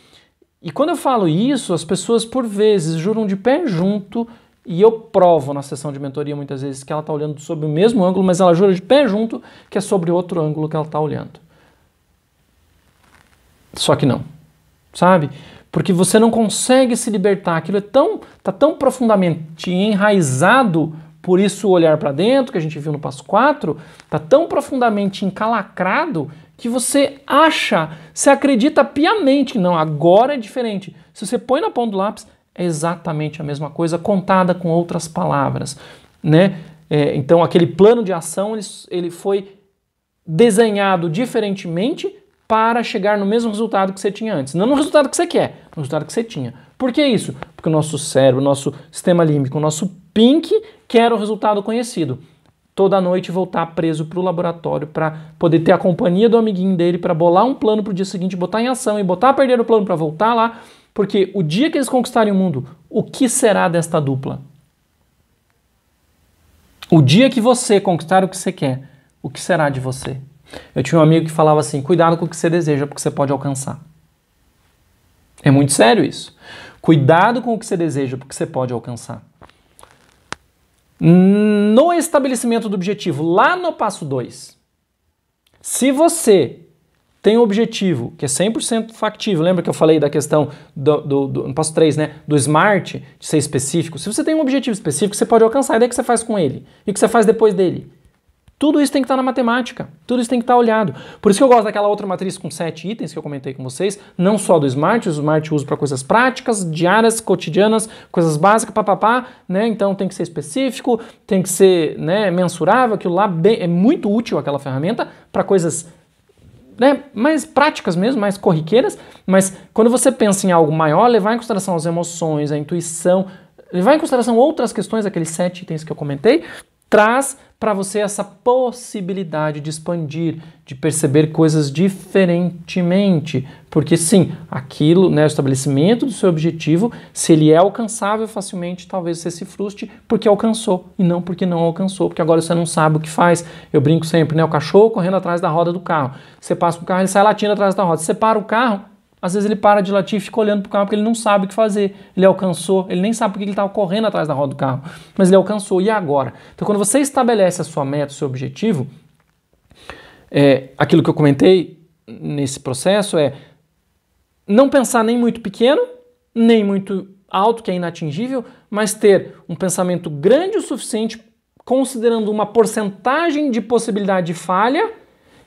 E quando eu falo isso, as pessoas por vezes juram de pé junto, e eu provo na sessão de mentoria muitas vezes que ela está olhando sobre o mesmo ângulo, mas ela jura de pé junto que é sobre outro ângulo que ela está olhando. Só que não, sabe? Porque você não consegue se libertar. Aquilo está tão profundamente enraizado, por isso o olhar para dentro, que a gente viu no passo 4, está tão profundamente encalacrado que você acredita piamente que não, agora é diferente. Se você põe na ponta do lápis, é exatamente a mesma coisa, contada com outras palavras, né? Então, aquele plano de ação, ele foi desenhado diferentemente para chegar no mesmo resultado que você tinha antes. Não no resultado que você quer, no resultado que você tinha. Por que isso? Porque o nosso cérebro, o nosso sistema límbico, o nosso PINC quer o resultado conhecido. Toda noite voltar preso para o laboratório para poder ter a companhia do amiguinho dele, para bolar um plano para o dia seguinte, botar em ação e botar a perder o plano para voltar lá. Porque o dia que eles conquistarem o mundo, o que será desta dupla? O dia que você conquistar o que você quer, o que será de você? Eu tinha um amigo que falava assim, cuidado com o que você deseja, porque você pode alcançar. É muito sério isso. Cuidado com o que você deseja, porque você pode alcançar. No estabelecimento do objetivo, lá no passo 2, se você tem um objetivo que é 100% factível, lembra que eu falei da questão no passo 3, né, do SMART, de ser específico? Se você tem um objetivo específico, você pode alcançar, e daí o que você faz com ele? E o que você faz depois dele? Tudo isso tem que estar na matemática, tudo isso tem que estar olhado. Por isso que eu gosto daquela outra matriz com 7 itens que eu comentei com vocês, não só do SMART, o SMART eu uso para coisas práticas, diárias, cotidianas, coisas básicas, papapá, né? Então tem que ser específico, tem que ser, né, mensurável, aquilo lá é muito útil aquela ferramenta para coisas, né, mais práticas mesmo, mais corriqueiras, mas quando você pensa em algo maior, levar em consideração as emoções, a intuição, levar em consideração outras questões, aqueles 7 itens que eu comentei, traz para você essa possibilidade de expandir, de perceber coisas diferentemente. Porque sim, aquilo, né, o estabelecimento do seu objetivo, se ele é alcançável facilmente, talvez você se frustre porque alcançou e não porque não alcançou, porque agora você não sabe o que faz. Eu brinco sempre, né, o cachorro correndo atrás da roda do carro. Você passa o carro, ele sai latindo atrás da roda. Você para o carro, às vezes ele para de latir e fica olhando para o carro porque ele não sabe o que fazer. Ele alcançou, ele nem sabe porque ele estava correndo atrás da roda do carro, mas ele alcançou. E agora? Então, quando você estabelece a sua meta, o seu objetivo, aquilo que eu comentei nesse processo é não pensar nem muito pequeno, nem muito alto, que é inatingível, mas ter um pensamento grande o suficiente, considerando uma porcentagem de possibilidade de falha,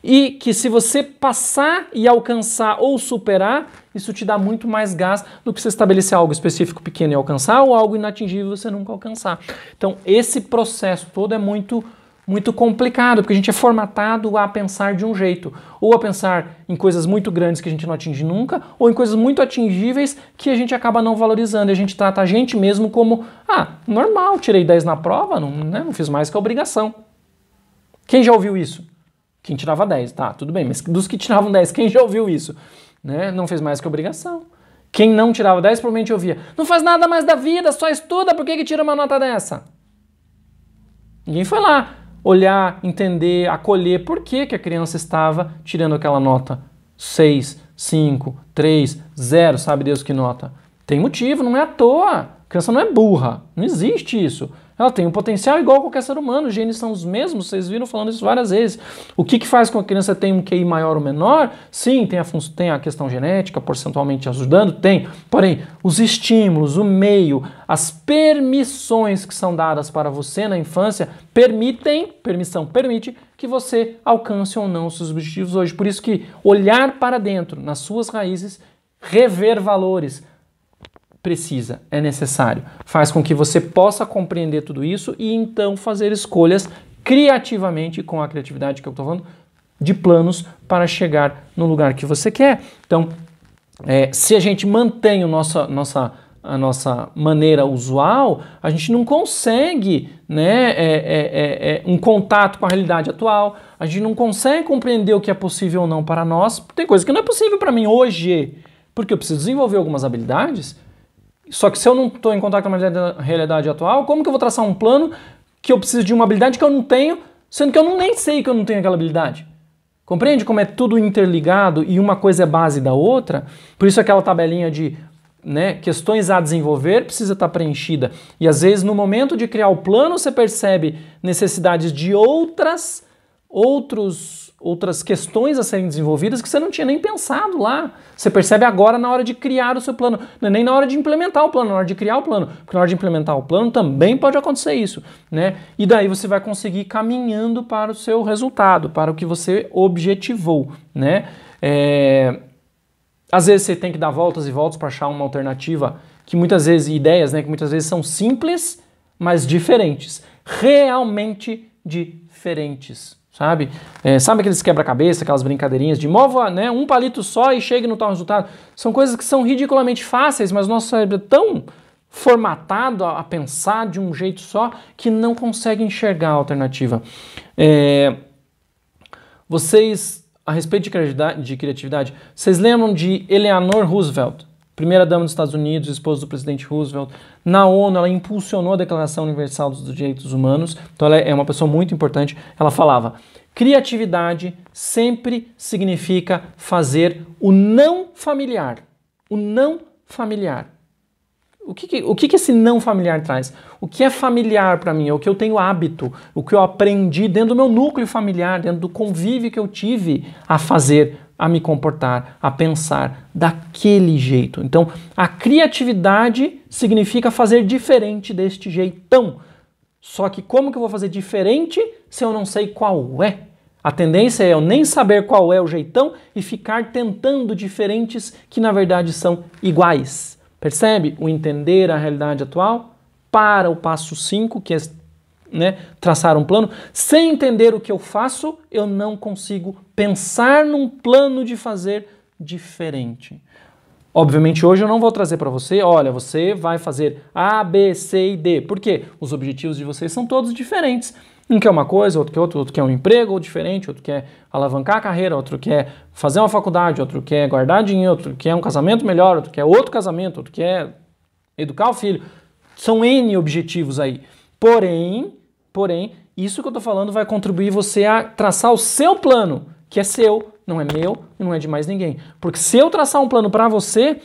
e que se você passar e alcançar ou superar, isso te dá muito mais gás do que você estabelecer algo específico pequeno e alcançar ou algo inatingível e você nunca alcançar. Então esse processo todo é muito complicado, porque a gente é formatado a pensar de um jeito, ou a pensar em coisas muito grandes que a gente não atinge nunca, ou em coisas muito atingíveis que a gente acaba não valorizando, e a gente trata a gente mesmo como, normal, tirei 10 na prova, não fiz mais que a obrigação. Quem já ouviu isso? Quem tirava 10, tá, tudo bem, mas dos que tiravam 10, quem já ouviu isso? Né? Não fez mais que obrigação. Quem não tirava 10 provavelmente ouvia, não faz nada mais da vida, só estuda, por que tira uma nota dessa? Ninguém foi lá olhar, entender, acolher por que a criança estava tirando aquela nota 6, 5, 3, 0, sabe Deus que nota. Tem motivo, não é à toa. A criança não é burra, não existe isso. Ela tem um potencial igual a qualquer ser humano, os genes são os mesmos, vocês viram falando isso várias vezes. O que faz com que a criança tenha um QI maior ou menor? Sim, tem a questão genética, percentualmente ajudando, tem. Porém, os estímulos, o meio, as permissões que são dadas para você na infância permite que você alcance ou não os seus objetivos hoje. Por isso que olhar para dentro, nas suas raízes, rever valores, é necessário. Faz com que você possa compreender tudo isso e então fazer escolhas criativamente, com a criatividade que eu estou falando, de planos para chegar no lugar que você quer. Então, se a gente mantém a nossa maneira usual, a gente não consegue, né, um contato com a realidade atual, a gente não consegue compreender o que é possível ou não para nós. Tem coisa que não é possível para mim hoje, porque eu preciso desenvolver algumas habilidades. Só que se eu não estou em contato com a realidade atual, como que eu vou traçar um plano que eu preciso de uma habilidade que eu não tenho, sendo que eu nem sei que eu não tenho aquela habilidade? Compreende como é tudo interligado e uma coisa é base da outra? Por isso aquela tabelinha de, né, questões a desenvolver precisa estar preenchida. E às vezes no momento de criar o plano você percebe necessidades de outras questões a serem desenvolvidas que você não tinha nem pensado lá. Você percebe agora na hora de criar o seu plano, não é nem na hora de implementar o plano, na hora de criar o plano, porque na hora de implementar o plano também pode acontecer isso, né? E daí você vai conseguir ir caminhando para o seu resultado, para o que você objetivou, né? Às vezes você tem que dar voltas e voltas para achar uma alternativa que muitas vezes, ideias, né, que muitas vezes são simples, mas diferentes, realmente diferentes. Sabe? Sabe aqueles quebra-cabeça, aquelas brincadeirinhas de mova, né, um palito só e chegue no tal resultado? São coisas que são ridiculamente fáceis, mas o nosso cérebro é tão formatado a pensar de um jeito só que não consegue enxergar a alternativa. Vocês, a respeito de criatividade, vocês lembram de Eleanor Roosevelt, primeira-dama dos Estados Unidos, esposa do presidente Roosevelt? Na ONU, ela impulsionou a Declaração Universal dos Direitos Humanos, então ela é uma pessoa muito importante. Ela falava, criatividade sempre significa fazer o não familiar. O não familiar. O que esse não familiar traz? O que é familiar para mim? É o que eu tenho hábito, o que eu aprendi dentro do meu núcleo familiar, dentro do convívio que eu tive a fazer, a me comportar, a pensar daquele jeito. Então, a criatividade significa fazer diferente deste jeitão. Só que como que eu vou fazer diferente se eu não sei qual é? A tendência é eu nem saber qual é o jeitão e ficar tentando diferentes que na verdade são iguais. Percebe o entender a realidade atual? Para o passo 5, que é traçar um plano. Sem entender o que eu faço, eu não consigo pensar num plano de fazer diferente. Obviamente hoje eu não vou trazer para você, olha, você vai fazer A, B, C e D. Por quê? Os objetivos de vocês são todos diferentes. Um quer uma coisa, outro quer outra, outro quer um emprego diferente, outro quer alavancar a carreira, outro quer fazer uma faculdade, outro quer guardar dinheiro, outro quer um casamento melhor, outro quer outro casamento, outro quer educar o filho. São N objetivos aí. Porém, isso que eu estou falando vai contribuir você a traçar o seu plano, que é seu, não é meu e não é de mais ninguém. Porque se eu traçar um plano para você,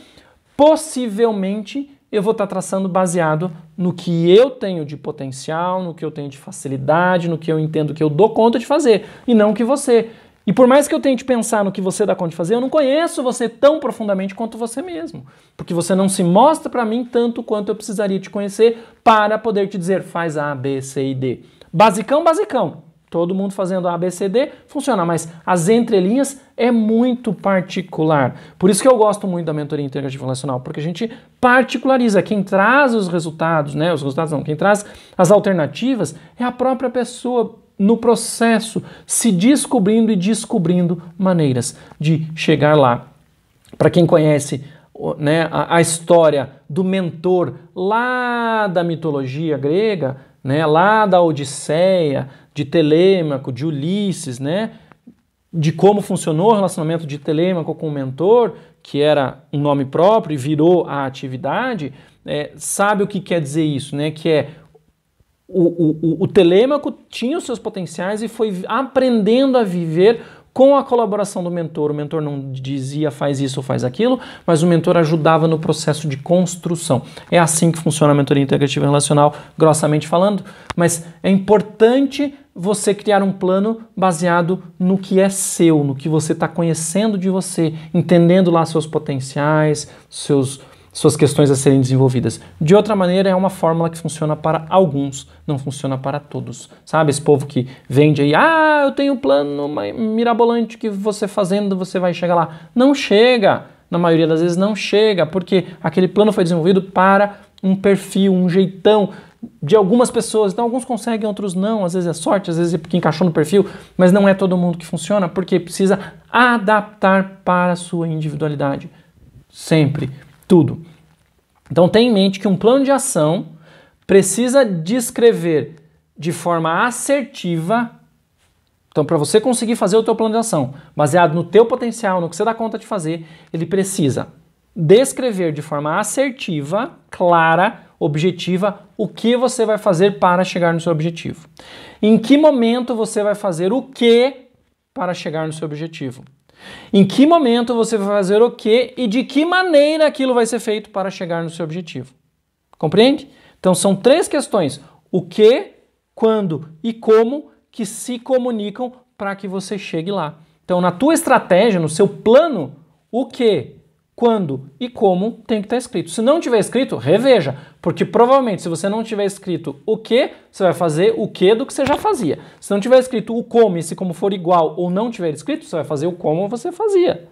possivelmente eu vou estar traçando baseado no que eu tenho de potencial, no que eu tenho de facilidade, no que eu entendo que eu dou conta de fazer, e não que você. E por mais que eu tente pensar no que você dá conta de fazer, eu não conheço você tão profundamente quanto você mesmo. Porque você não se mostra para mim tanto quanto eu precisaria te conhecer para poder te dizer, faz A, B, C e D. Basicão, basicão. Todo mundo fazendo A, B, C, D funciona, mas as entrelinhas é muito particular. Por isso que eu gosto muito da mentoria integrativa relacional, porque a gente particulariza. Quem traz os resultados, os resultados não, quem traz as alternativas é a própria pessoa no processo, se descobrindo e descobrindo maneiras de chegar lá. Para quem conhece a história do mentor lá da mitologia grega, lá da Odisseia, de Telêmaco, de Ulisses, de como funcionou o relacionamento de Telêmaco com o mentor, que era um nome próprio e virou a atividade, sabe o que quer dizer isso, que é o Telêmaco tinha os seus potenciais e foi aprendendo a viver com a colaboração do mentor. O mentor não dizia faz isso ou faz aquilo, mas o mentor ajudava no processo de construção. É assim que funciona a mentoria integrativa relacional, grossamente falando, mas é importante você criar um plano baseado no que é seu, no que você está conhecendo de você, entendendo lá seus potenciais, suas questões a serem desenvolvidas. De outra maneira, é uma fórmula que funciona para alguns, não funciona para todos. Sabe, esse povo que vende aí, eu tenho um plano mirabolante que você fazendo, você vai chegar lá. Não chega, na maioria das vezes não chega, porque aquele plano foi desenvolvido para um perfil, um jeitão de algumas pessoas. Então, alguns conseguem, outros não, às vezes é sorte, às vezes é porque encaixou no perfil, mas não é todo mundo que funciona, porque precisa adaptar para a sua individualidade. Sempre. Tudo. Então tenha em mente que um plano de ação precisa descrever de forma assertiva. Então, para você conseguir fazer o teu plano de ação, baseado no teu potencial, no que você dá conta de fazer, ele precisa descrever de forma assertiva, clara, objetiva, o que você vai fazer para chegar no seu objetivo. Em que momento você vai fazer o que para chegar no seu objetivo. Em que momento você vai fazer o quê e de que maneira aquilo vai ser feito para chegar no seu objetivo. Compreende? Então são 3 questões: o que, quando e como que se comunicam para que você chegue lá. Então na tua estratégia, no seu plano, o que, quando e como tem que estar escrito. Se não tiver escrito, reveja, porque provavelmente se você não tiver escrito o que, você vai fazer o que do que você já fazia. Se não tiver escrito o como e se como for igual ou não tiver escrito, você vai fazer o como você fazia.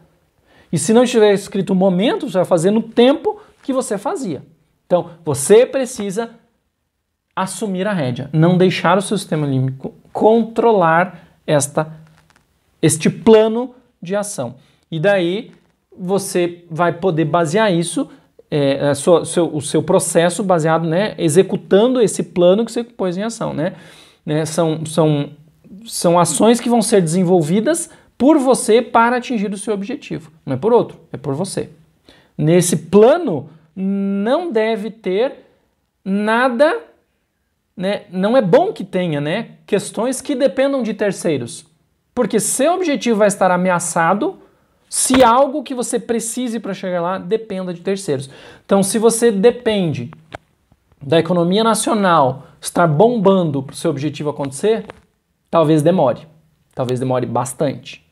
E se não tiver escrito o momento, você vai fazer no tempo que você fazia. Então, você precisa assumir a rédea, não deixar o seu sistema límbico controlar este plano de ação. E daí você vai poder basear isso, o seu processo baseado, executando esse plano que você pôs em ação. São ações que vão ser desenvolvidas por você para atingir o seu objetivo. Não é por outro, é por você. Nesse plano não deve ter nada, não é bom que tenha, questões que dependam de terceiros. Porque seu objetivo vai estar ameaçado se algo que você precise para chegar lá dependa de terceiros. Então, se você depende da economia nacional estar bombando para o seu objetivo acontecer, talvez demore bastante.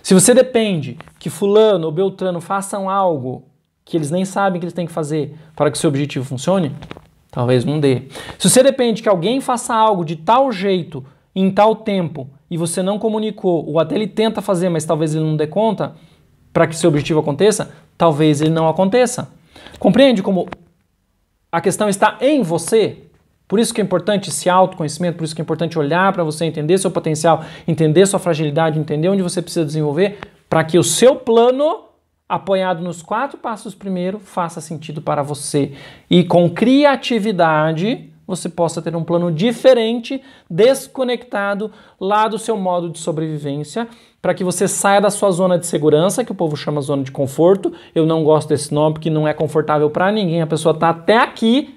Se você depende que fulano ou beltrano façam algo que eles nem sabem que eles têm que fazer para que o seu objetivo funcione, talvez não dê. Se você depende que alguém faça algo de tal jeito, em tal tempo, e você não comunicou, ou até ele tenta fazer, mas talvez ele não dê conta, para que seu objetivo aconteça, talvez ele não aconteça. Compreende como a questão está em você? Por isso que é importante esse autoconhecimento, por isso que é importante olhar para você, entender seu potencial, entender sua fragilidade, entender onde você precisa desenvolver, para que o seu plano, apoiado nos 4 passos primeiro, faça sentido para você. E com criatividade, você possa ter um plano diferente, desconectado lá do seu modo de sobrevivência, para que você saia da sua zona de segurança, que o povo chama zona de conforto. Eu não gosto desse nome porque não é confortável para ninguém, a pessoa está até aqui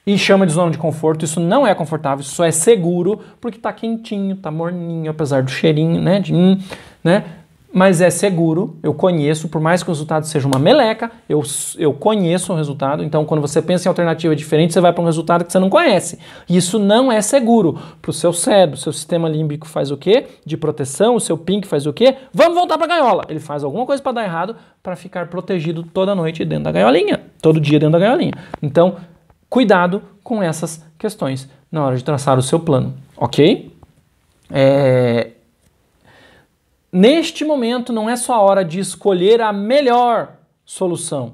e chama de zona de conforto. Isso não é confortável, isso só é seguro porque está quentinho, está morninho, apesar do cheirinho, né? Mas é seguro, eu conheço, por mais que o resultado seja uma meleca, eu conheço o resultado. Então, quando você pensa em alternativa diferente, você vai para um resultado que você não conhece. E isso não é seguro para o seu cérebro. O seu sistema límbico faz o quê? De proteção, o seu pink faz o quê? Vamos voltar para a gaiola. Ele faz alguma coisa para dar errado para ficar protegido toda noite dentro da gaiolinha, todo dia dentro da gaiolinha. Então, cuidado com essas questões na hora de traçar o seu plano, ok? Neste momento não é só a hora de escolher a melhor solução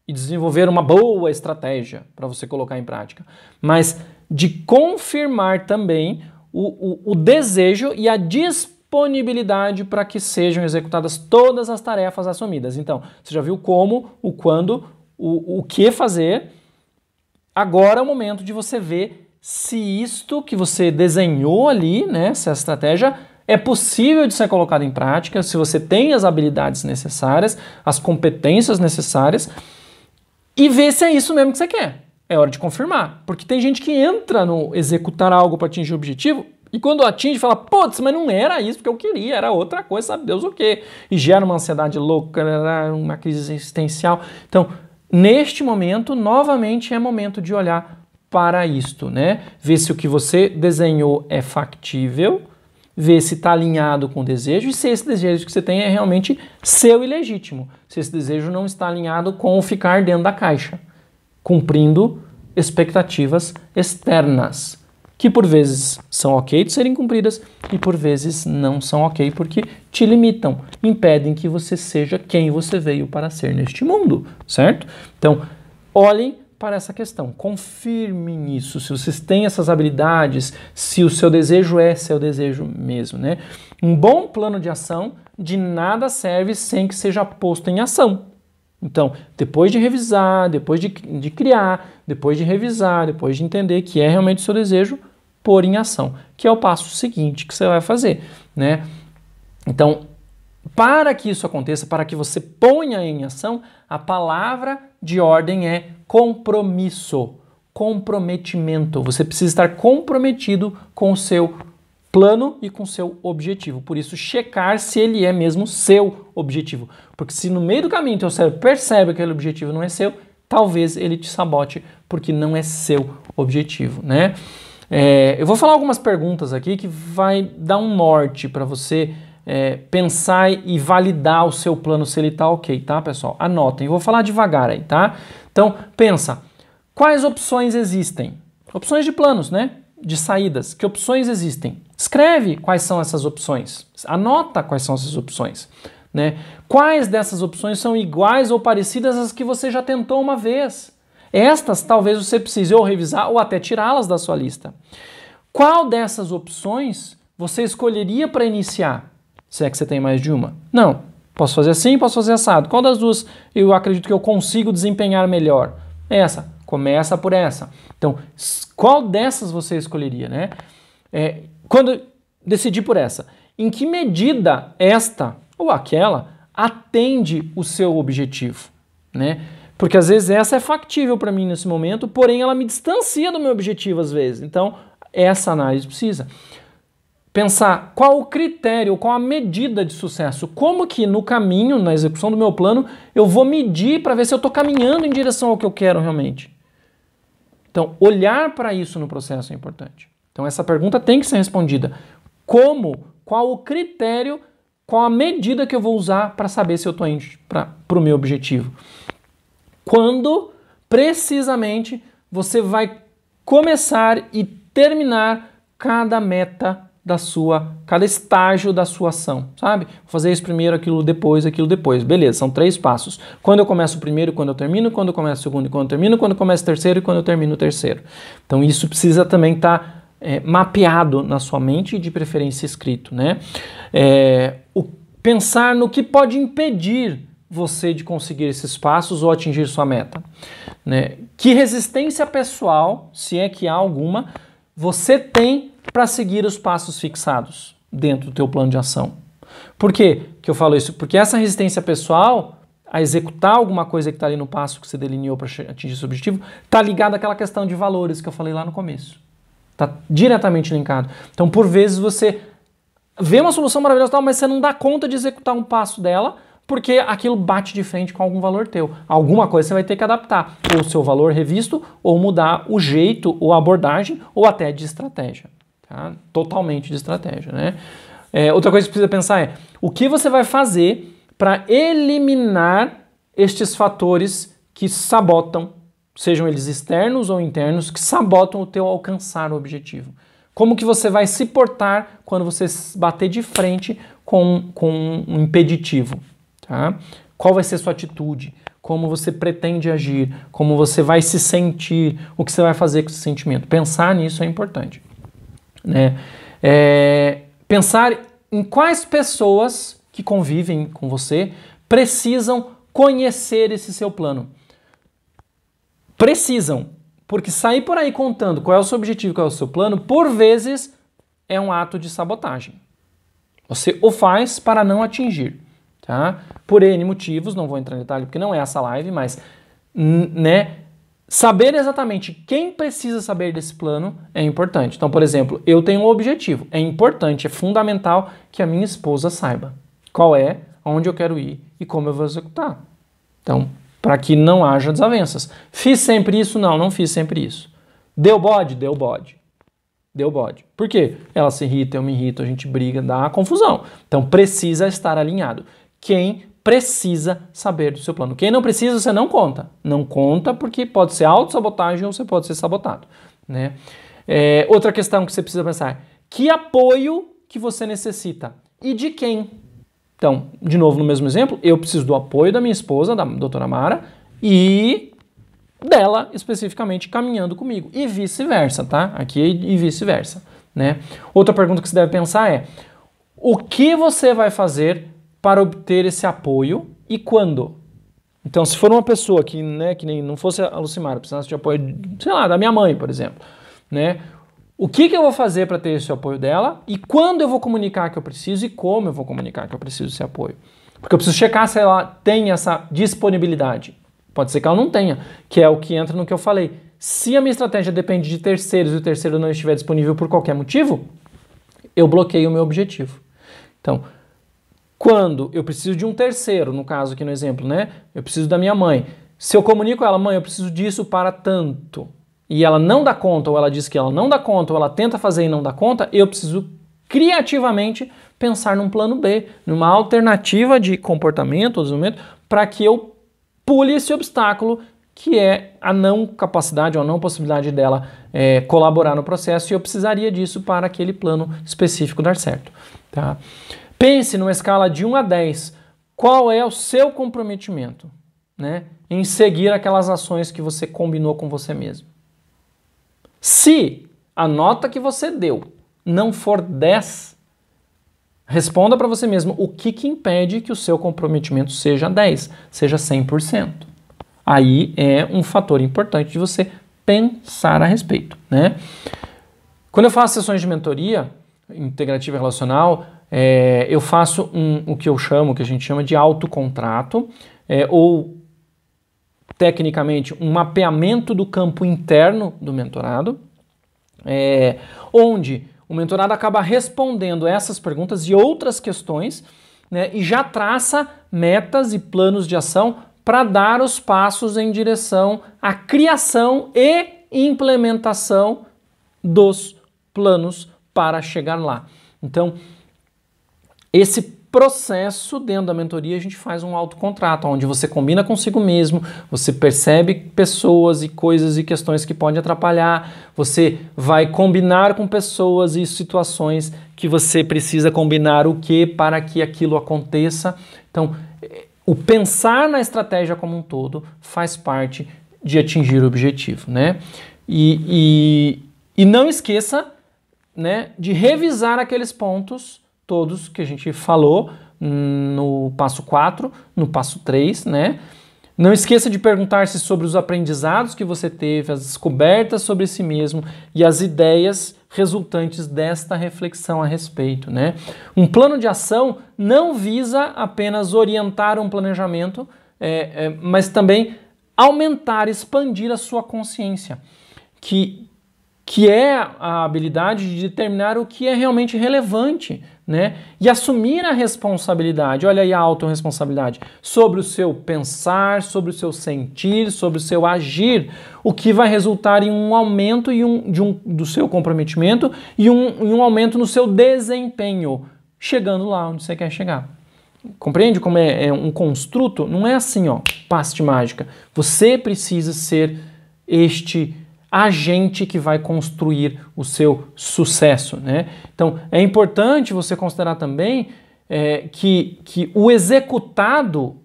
e desenvolver uma boa estratégia para você colocar em prática, mas de confirmar também o desejo e a disponibilidade para que sejam executadas todas as tarefas assumidas. Então, você já viu como, o quando, o que fazer. Agora é o momento de você ver se isto que você desenhou ali, né, se a estratégia é possível de ser colocado em prática, se você tem as habilidades necessárias, as competências necessárias, e ver se é isso mesmo que você quer. É hora de confirmar, porque tem gente que entra no executar algo para atingir o objetivo, e quando atinge fala, putz, mas não era isso que eu queria, era outra coisa, sabe Deus o quê? E gera uma ansiedade louca, uma crise existencial. Então, neste momento, novamente é momento de olhar para isto, né? Ver se o que você desenhou é factível, ver se está alinhado com o desejo e se esse desejo que você tem é realmente seu e legítimo. Se esse desejo não está alinhado com o ficar dentro da caixa, cumprindo expectativas externas, que por vezes são ok de serem cumpridas e por vezes não são ok porque te limitam, impedem que você seja quem você veio para ser neste mundo, certo? Então, olhem para essa questão, confirmem isso, se vocês têm essas habilidades, se o seu desejo é seu desejo mesmo, né? Um bom plano de ação de nada serve sem que seja posto em ação. Então, depois de revisar, depois de criar, depois de revisar, depois de entender que é realmente o seu desejo, pôr em ação, que é o passo seguinte que você vai fazer, né? Então, para que isso aconteça, para que você ponha em ação, a palavra de ordem é compromisso, comprometimento. Você precisa estar comprometido com o seu plano e com o seu objetivo. Por isso, checar se ele é mesmo seu objetivo. Porque se no meio do caminho teu cérebro percebe que aquele objetivo não é seu, talvez ele te sabote porque não é seu objetivo, né? Eu vou falar algumas perguntas aqui que vai dar um norte para você pensar e validar o seu plano se ele está ok, tá, pessoal? Anotem, eu vou falar devagar aí, tá? Então, pensa, quais opções existem? Opções de planos, né? De saídas, que opções existem? Escreve quais são essas opções, anota quais são essas opções, né? Quais dessas opções são iguais ou parecidas às que você já tentou uma vez? Estas talvez você precise ou revisar ou até tirá-las da sua lista. Qual dessas opções você escolheria para iniciar? Se é que você tem mais de uma. Não. Posso fazer assim, posso fazer assado. Qual das duas eu acredito que eu consigo desempenhar melhor? Essa. Começa por essa. Então, qual dessas você escolheria, né? Quando decidir por essa, em que medida esta ou aquela atende o seu objetivo, né? Porque às vezes essa é factível para mim nesse momento, porém ela me distancia do meu objetivo às vezes. Então, essa análise precisa. pensar qual o critério, qual a medida de sucesso, como que no caminho, na execução do meu plano, eu vou medir para ver se eu estou caminhando em direção ao que eu quero realmente. Então, olhar para isso no processo é importante. Então, essa pergunta tem que ser respondida. Como? Qual o critério, qual a medida que eu vou usar para saber se eu estou indo para o meu objetivo? Quando, precisamente, você vai começar e terminar cada meta cada estágio da sua ação, sabe? Vou fazer isso primeiro, aquilo depois. Beleza, são 3 passos. Quando eu começo o primeiro, quando eu termino, quando eu começo o segundo e quando eu termino, quando eu começo o terceiro e quando eu termino o terceiro. Então isso precisa também estar mapeado na sua mente e de preferência escrito, né? Pensar no que pode impedir você de conseguir esses passos ou atingir sua meta, né? Que resistência pessoal, se é que há alguma, você tem para seguir os passos fixados dentro do teu plano de ação. Por quê que eu falo isso? Porque essa resistência pessoal a executar alguma coisa que está ali no passo que você delineou para atingir esse objetivo, está ligada àquela questão de valores que eu falei lá no começo. Está diretamente linkado. Então, por vezes, você vê uma solução maravilhosa, mas você não dá conta de executar um passo dela, porque aquilo bate de frente com algum valor teu. Alguma coisa você vai ter que adaptar, ou o seu valor revisto, ou mudar o jeito, ou a abordagem, ou até de estratégia. Tá? Totalmente de estratégia, né? Outra coisa que você precisa pensar é, o que você vai fazer para eliminar estes fatores que sabotam, sejam eles externos ou internos, que sabotam o teu alcançar o objetivo. Como que você vai se portar quando você bater de frente com um impeditivo? Tá? Qual vai ser sua atitude? Como você pretende agir? Como você vai se sentir? O que você vai fazer com esse sentimento? Pensar nisso é importante, né? Pensar em quais pessoas que convivem com você precisam conhecer esse seu plano. Precisam, porque sair por aí contando qual é o seu objetivo, qual é o seu plano, por vezes é um ato de sabotagem. Você o faz para não atingir, tá? Por N motivos, não vou entrar em detalhe porque não é essa live, mas né, saber exatamente quem precisa saber desse plano é importante. Então, por exemplo, eu tenho um objetivo, é importante, é fundamental que a minha esposa saiba qual é, onde eu quero ir e como eu vou executar. Então, para que não haja desavenças. Fiz sempre isso? Não, não fiz sempre isso. Deu bode? Deu bode. Deu bode. Por quê? Ela se irrita, eu me irrito, a gente briga, dá confusão. Então, precisa estar alinhado. Quem precisa saber do seu plano. Quem não precisa, você não conta. Não conta porque pode ser autossabotagem ou você pode ser sabotado, né? Outra questão que você precisa pensar. Que apoio que você necessita? E de quem? Então, de novo, no mesmo exemplo, eu preciso do apoio da minha esposa, da doutora Mara, e dela, especificamente, caminhando comigo. E vice-versa, tá? Aqui e vice-versa, né? Outra pergunta que você deve pensar é, o que você vai fazer para obter esse apoio e quando? Então, se for uma pessoa que, né, que nem não fosse a Lucimara, precisasse de apoio, sei lá, da minha mãe, por exemplo, né? O que eu vou fazer para ter esse apoio dela e quando eu vou comunicar que eu preciso e como eu vou comunicar que eu preciso desse apoio. Porque eu preciso checar se ela tem essa disponibilidade. Pode ser que ela não tenha, que é o que entra no que eu falei. Se a minha estratégia depende de terceiros e o terceiro não estiver disponível por qualquer motivo, eu bloqueio o meu objetivo. Então, quando eu preciso de um terceiro, no caso aqui no exemplo, né? Eu preciso da minha mãe. Se eu comunico a ela, mãe, eu preciso disso para tanto, e ela não dá conta, ou ela diz que ela não dá conta, ou ela tenta fazer e não dá conta, eu preciso criativamente pensar num plano B, numa alternativa de comportamento ou desenvolvimento, para que eu pule esse obstáculo que é a não capacidade ou a não possibilidade dela colaborar no processo, e eu precisaria disso para aquele plano específico dar certo. Tá? Pense numa escala de 1 a 10, qual é o seu comprometimento, né, em seguir aquelas ações que você combinou com você mesmo. Se a nota que você deu não for 10, responda para você mesmo o que impede que o seu comprometimento seja 10, seja 100%. Aí é um fator importante de você pensar a respeito, né? Quando eu faço sessões de mentoria integrativa relacional, eu faço o que a gente chama de autocontrato, ou tecnicamente um mapeamento do campo interno do mentorado, onde o mentorado acaba respondendo essas perguntas e outras questões, né, e já traça metas e planos de ação para dar os passos em direção à criação e implementação dos planos para chegar lá. Então, esse processo dentro da mentoria a gente faz um autocontrato, onde você combina consigo mesmo, você percebe pessoas e coisas e questões que podem atrapalhar, você vai combinar com pessoas e situações que você precisa combinar o que para que aquilo aconteça. Então, o pensar na estratégia como um todo faz parte de atingir o objetivo, né? E não esqueça, né, de revisar aqueles pontos todos que a gente falou no passo 4, no passo 3, né? Não esqueça de perguntar-se sobre os aprendizados que você teve, as descobertas sobre si mesmo e as ideias resultantes desta reflexão a respeito, né? Um plano de ação não visa apenas orientar um planejamento, mas também aumentar, expandir a sua consciência, que é a habilidade de determinar o que é realmente relevante, né? E assumir a responsabilidade, olha aí a autorresponsabilidade, sobre o seu pensar, sobre o seu sentir, sobre o seu agir, o que vai resultar em um aumento do seu comprometimento e um aumento no seu desempenho, chegando lá onde você quer chegar. Compreende como é um construto? Não é assim, ó, passe de mágica. Você precisa ser este agente que vai construir o seu sucesso, né? Então, é importante você considerar também que o executado,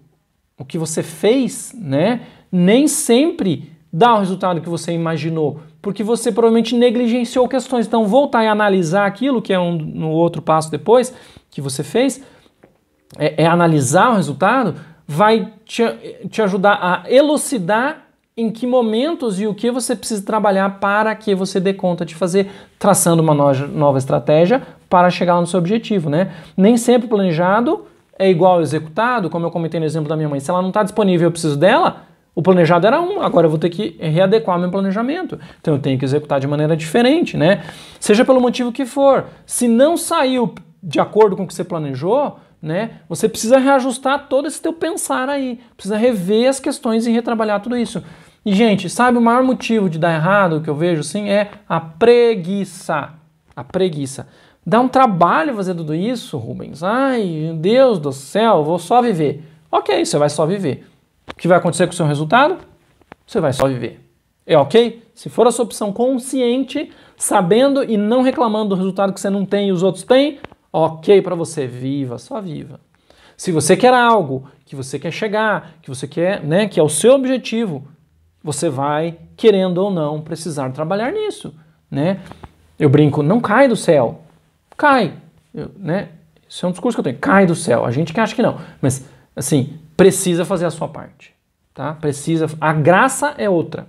o que você fez, né, nem sempre dá o resultado que você imaginou, porque você provavelmente negligenciou questões. Então, voltar e analisar aquilo, que é no outro passo depois que você fez, analisar o resultado, vai te ajudar a elucidar em que momentos e o que você precisa trabalhar para que você dê conta de fazer, traçando uma nova estratégia para chegar lá no seu objetivo, né? Nem sempre o planejado é igual ao executado, como eu comentei no exemplo da minha mãe. Se ela não está disponível e eu preciso dela, o planejado era um, agora eu vou ter que readequar meu planejamento. Então eu tenho que executar de maneira diferente, né? Seja pelo motivo que for. Se não saiu de acordo com o que você planejou, né, você precisa reajustar todo esse teu pensar aí. Precisa rever as questões e retrabalhar tudo isso. E, gente, sabe o maior motivo de dar errado que eu vejo, sim, é a preguiça. A preguiça. Dá um trabalho fazer tudo isso, Rubens. Ai, meu Deus do céu, vou só viver. Ok, você vai só viver. O que vai acontecer com o seu resultado? Você vai só viver. É ok? Se for a sua opção consciente, sabendo e não reclamando do resultado que você não tem e os outros têm, ok para você, viva, só viva. Se você quer algo, que você quer chegar, que você quer, né, que é o seu objetivo, você vai, querendo ou não, precisar trabalhar nisso, né? Eu brinco, não cai do céu. Cai, né? Isso é um discurso que eu tenho. Cai do céu. A gente que acha que não. Mas, assim, precisa fazer a sua parte, tá? Precisa. A graça é outra.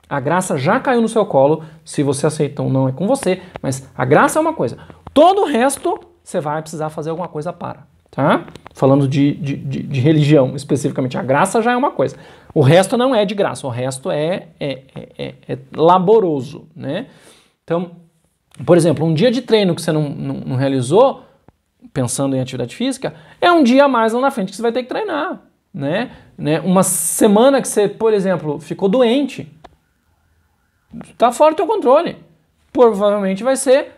A graça já caiu no seu colo. Se você aceita ou não é com você. Mas a graça é uma coisa. Todo o resto, você vai precisar fazer alguma coisa para, tá? Falando de religião, especificamente. A graça já é uma coisa. O resto não é de graça, o resto é laboroso, né? Então, por exemplo, um dia de treino que você não realizou, pensando em atividade física, é um dia a mais lá na frente que você vai ter que treinar, né? Uma semana que você, por exemplo, ficou doente, está fora do teu controle. Provavelmente vai ser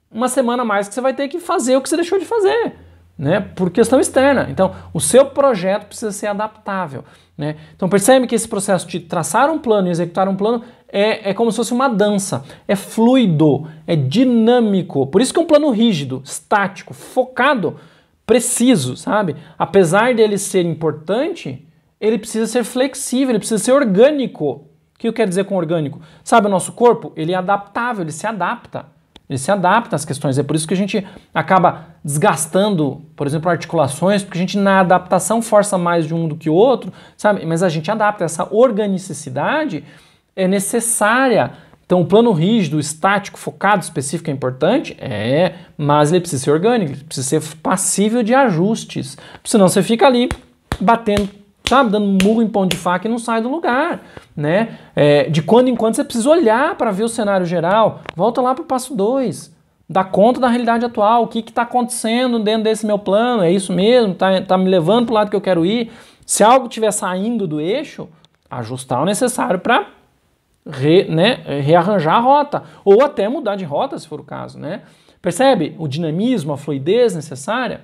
uma semana a mais que você vai ter que fazer o que você deixou de fazer, né? Por questão externa. Então, o seu projeto precisa ser adaptável, né? Então, percebe que esse processo de traçar um plano e executar um plano é como se fosse uma dança, é fluido, é dinâmico. Por isso que é um plano rígido, estático, focado, preciso, sabe? Apesar dele ser importante, ele precisa ser flexível, ele precisa ser orgânico. O que eu quero dizer com orgânico? Sabe, o nosso corpo, ele é adaptável, ele se adapta. Ele se adapta às questões. É por isso que a gente acaba desgastando, por exemplo, articulações, porque a gente na adaptação força mais de um do que o outro, sabe? Mas a gente adapta. Essa organicidade é necessária. Então, o plano rígido, estático, focado, específico é importante? Mas ele precisa ser orgânico, ele precisa ser passível de ajustes. Senão você fica ali batendo, sabe, dando murro em pão de faca e não sai do lugar, né? De quando em quando você precisa olhar para ver o cenário geral. Volta lá para o passo 2. dar conta da realidade atual, o que está acontecendo dentro desse meu plano, é isso mesmo, tá me levando para o lado que eu quero ir. Se algo estiver saindo do eixo, ajustar o necessário para rearranjar a rota, ou até mudar de rota, se for o caso, né? Percebe o dinamismo, a fluidez necessária?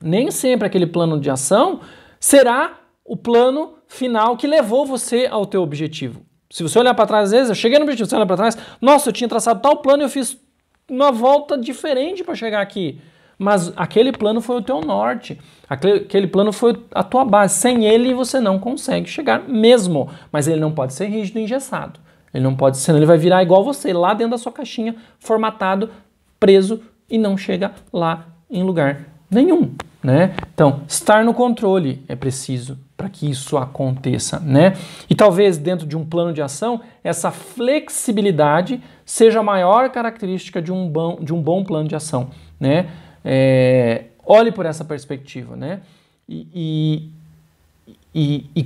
Nem sempre aquele plano de ação será o plano final que levou você ao teu objetivo. Se você olhar para trás, às vezes, eu cheguei no objetivo, você olha para trás, nossa, eu tinha traçado tal plano e eu fiz uma volta diferente para chegar aqui. Mas aquele plano foi o teu norte, aquele plano foi a tua base. Sem ele você não consegue chegar mesmo, mas ele não pode ser rígido e engessado. Ele não pode, senão ele vai virar igual você, lá dentro da sua caixinha, formatado, preso e não chega lá em lugar nenhum, né? Então, estar no controle é preciso para que isso aconteça, né? E talvez dentro de um plano de ação, essa flexibilidade seja a maior característica de um bom plano de ação, né? Olhe por essa perspectiva, né? E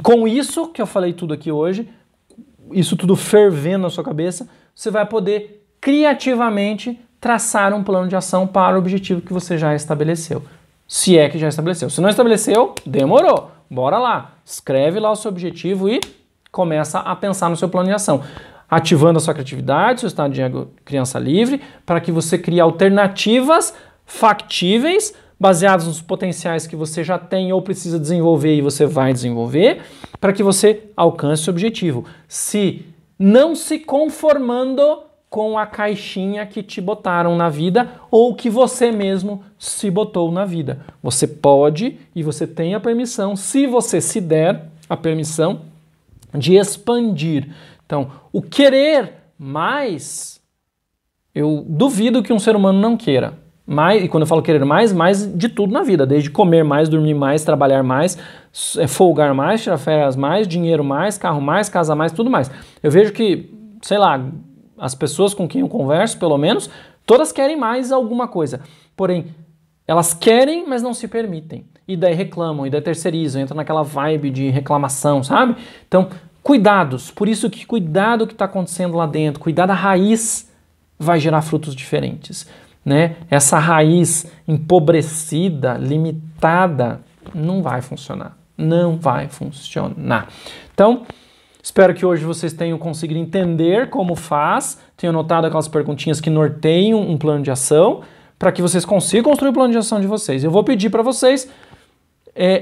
com isso que eu falei tudo aqui hoje, isso tudo fervendo na sua cabeça, você vai poder criativamente traçar um plano de ação para o objetivo que você já estabeleceu. Se é que já estabeleceu. Se não estabeleceu, demorou. Bora lá. Escreve lá o seu objetivo e começa a pensar no seu plano de ação. Ativando a sua criatividade, seu estado de criança livre, para que você crie alternativas factíveis, baseadas nos potenciais que você já tem ou precisa desenvolver e você vai desenvolver, para que você alcance seu objetivo. Não se conformando com a caixinha que te botaram na vida ou que você mesmo se botou na vida. Você pode e você tem a permissão, se você se der a permissão, de expandir. Então, o querer mais, eu duvido que um ser humano não queira. E quando eu falo querer mais de tudo na vida, desde comer mais, dormir mais, trabalhar mais, folgar mais, tirar férias mais, dinheiro mais, carro mais, casa mais, tudo mais. Eu vejo que, sei lá, as pessoas com quem eu converso, pelo menos, todas querem mais alguma coisa. Porém, elas querem, mas não se permitem. E daí reclamam, e daí terceirizam, entram naquela vibe de reclamação, sabe? Então, cuidados. Por isso que cuidado que está acontecendo lá dentro, cuidar da raiz vai gerar frutos diferentes, né? Essa raiz empobrecida, limitada, não vai funcionar. Não vai funcionar. Então, espero que hoje vocês tenham conseguido entender como faz, tenham notado aquelas perguntinhas que norteiam um plano de ação, para que vocês consigam construir o plano de ação de vocês. Eu vou pedir para vocês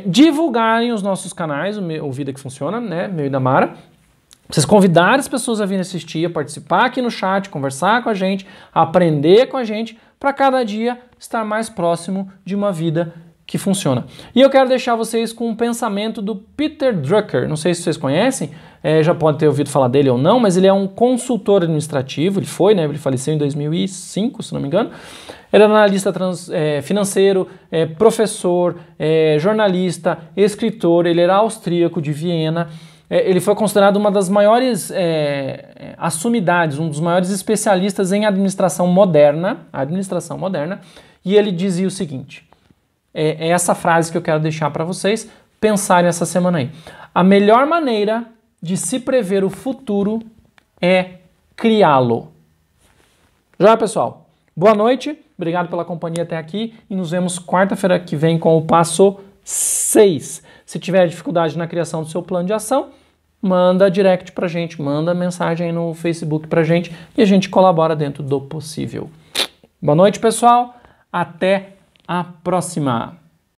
divulgarem os nossos canais, o Vida que Funciona, né, meu e da Mara. Vocês convidarem as pessoas a virem assistir, a participar aqui no chat, conversar com a gente, aprender com a gente, para cada dia estar mais próximo de uma vida que funciona. E eu quero deixar vocês com um pensamento do Peter Drucker. Não sei se vocês conhecem, já pode ter ouvido falar dele ou não, mas ele é um consultor administrativo, ele foi, né, ele faleceu em 2005, se não me engano. Ele é analista financeiro, professor, jornalista, escritor, ele era austríaco de Viena. Ele foi considerado uma das maiores assumidades, um dos maiores especialistas em administração moderna, e ele dizia o seguinte, é essa frase que eu quero deixar para vocês pensarem essa semana aí. A melhor maneira de se prever o futuro é criá-lo. Já, pessoal? Boa noite, obrigado pela companhia até aqui e nos vemos quarta-feira que vem com o passo 6. Se tiver dificuldade na criação do seu plano de ação, manda direct pra gente, manda mensagem aí no Facebook pra gente e a gente colabora dentro do possível. Boa noite, pessoal. Até a próxima.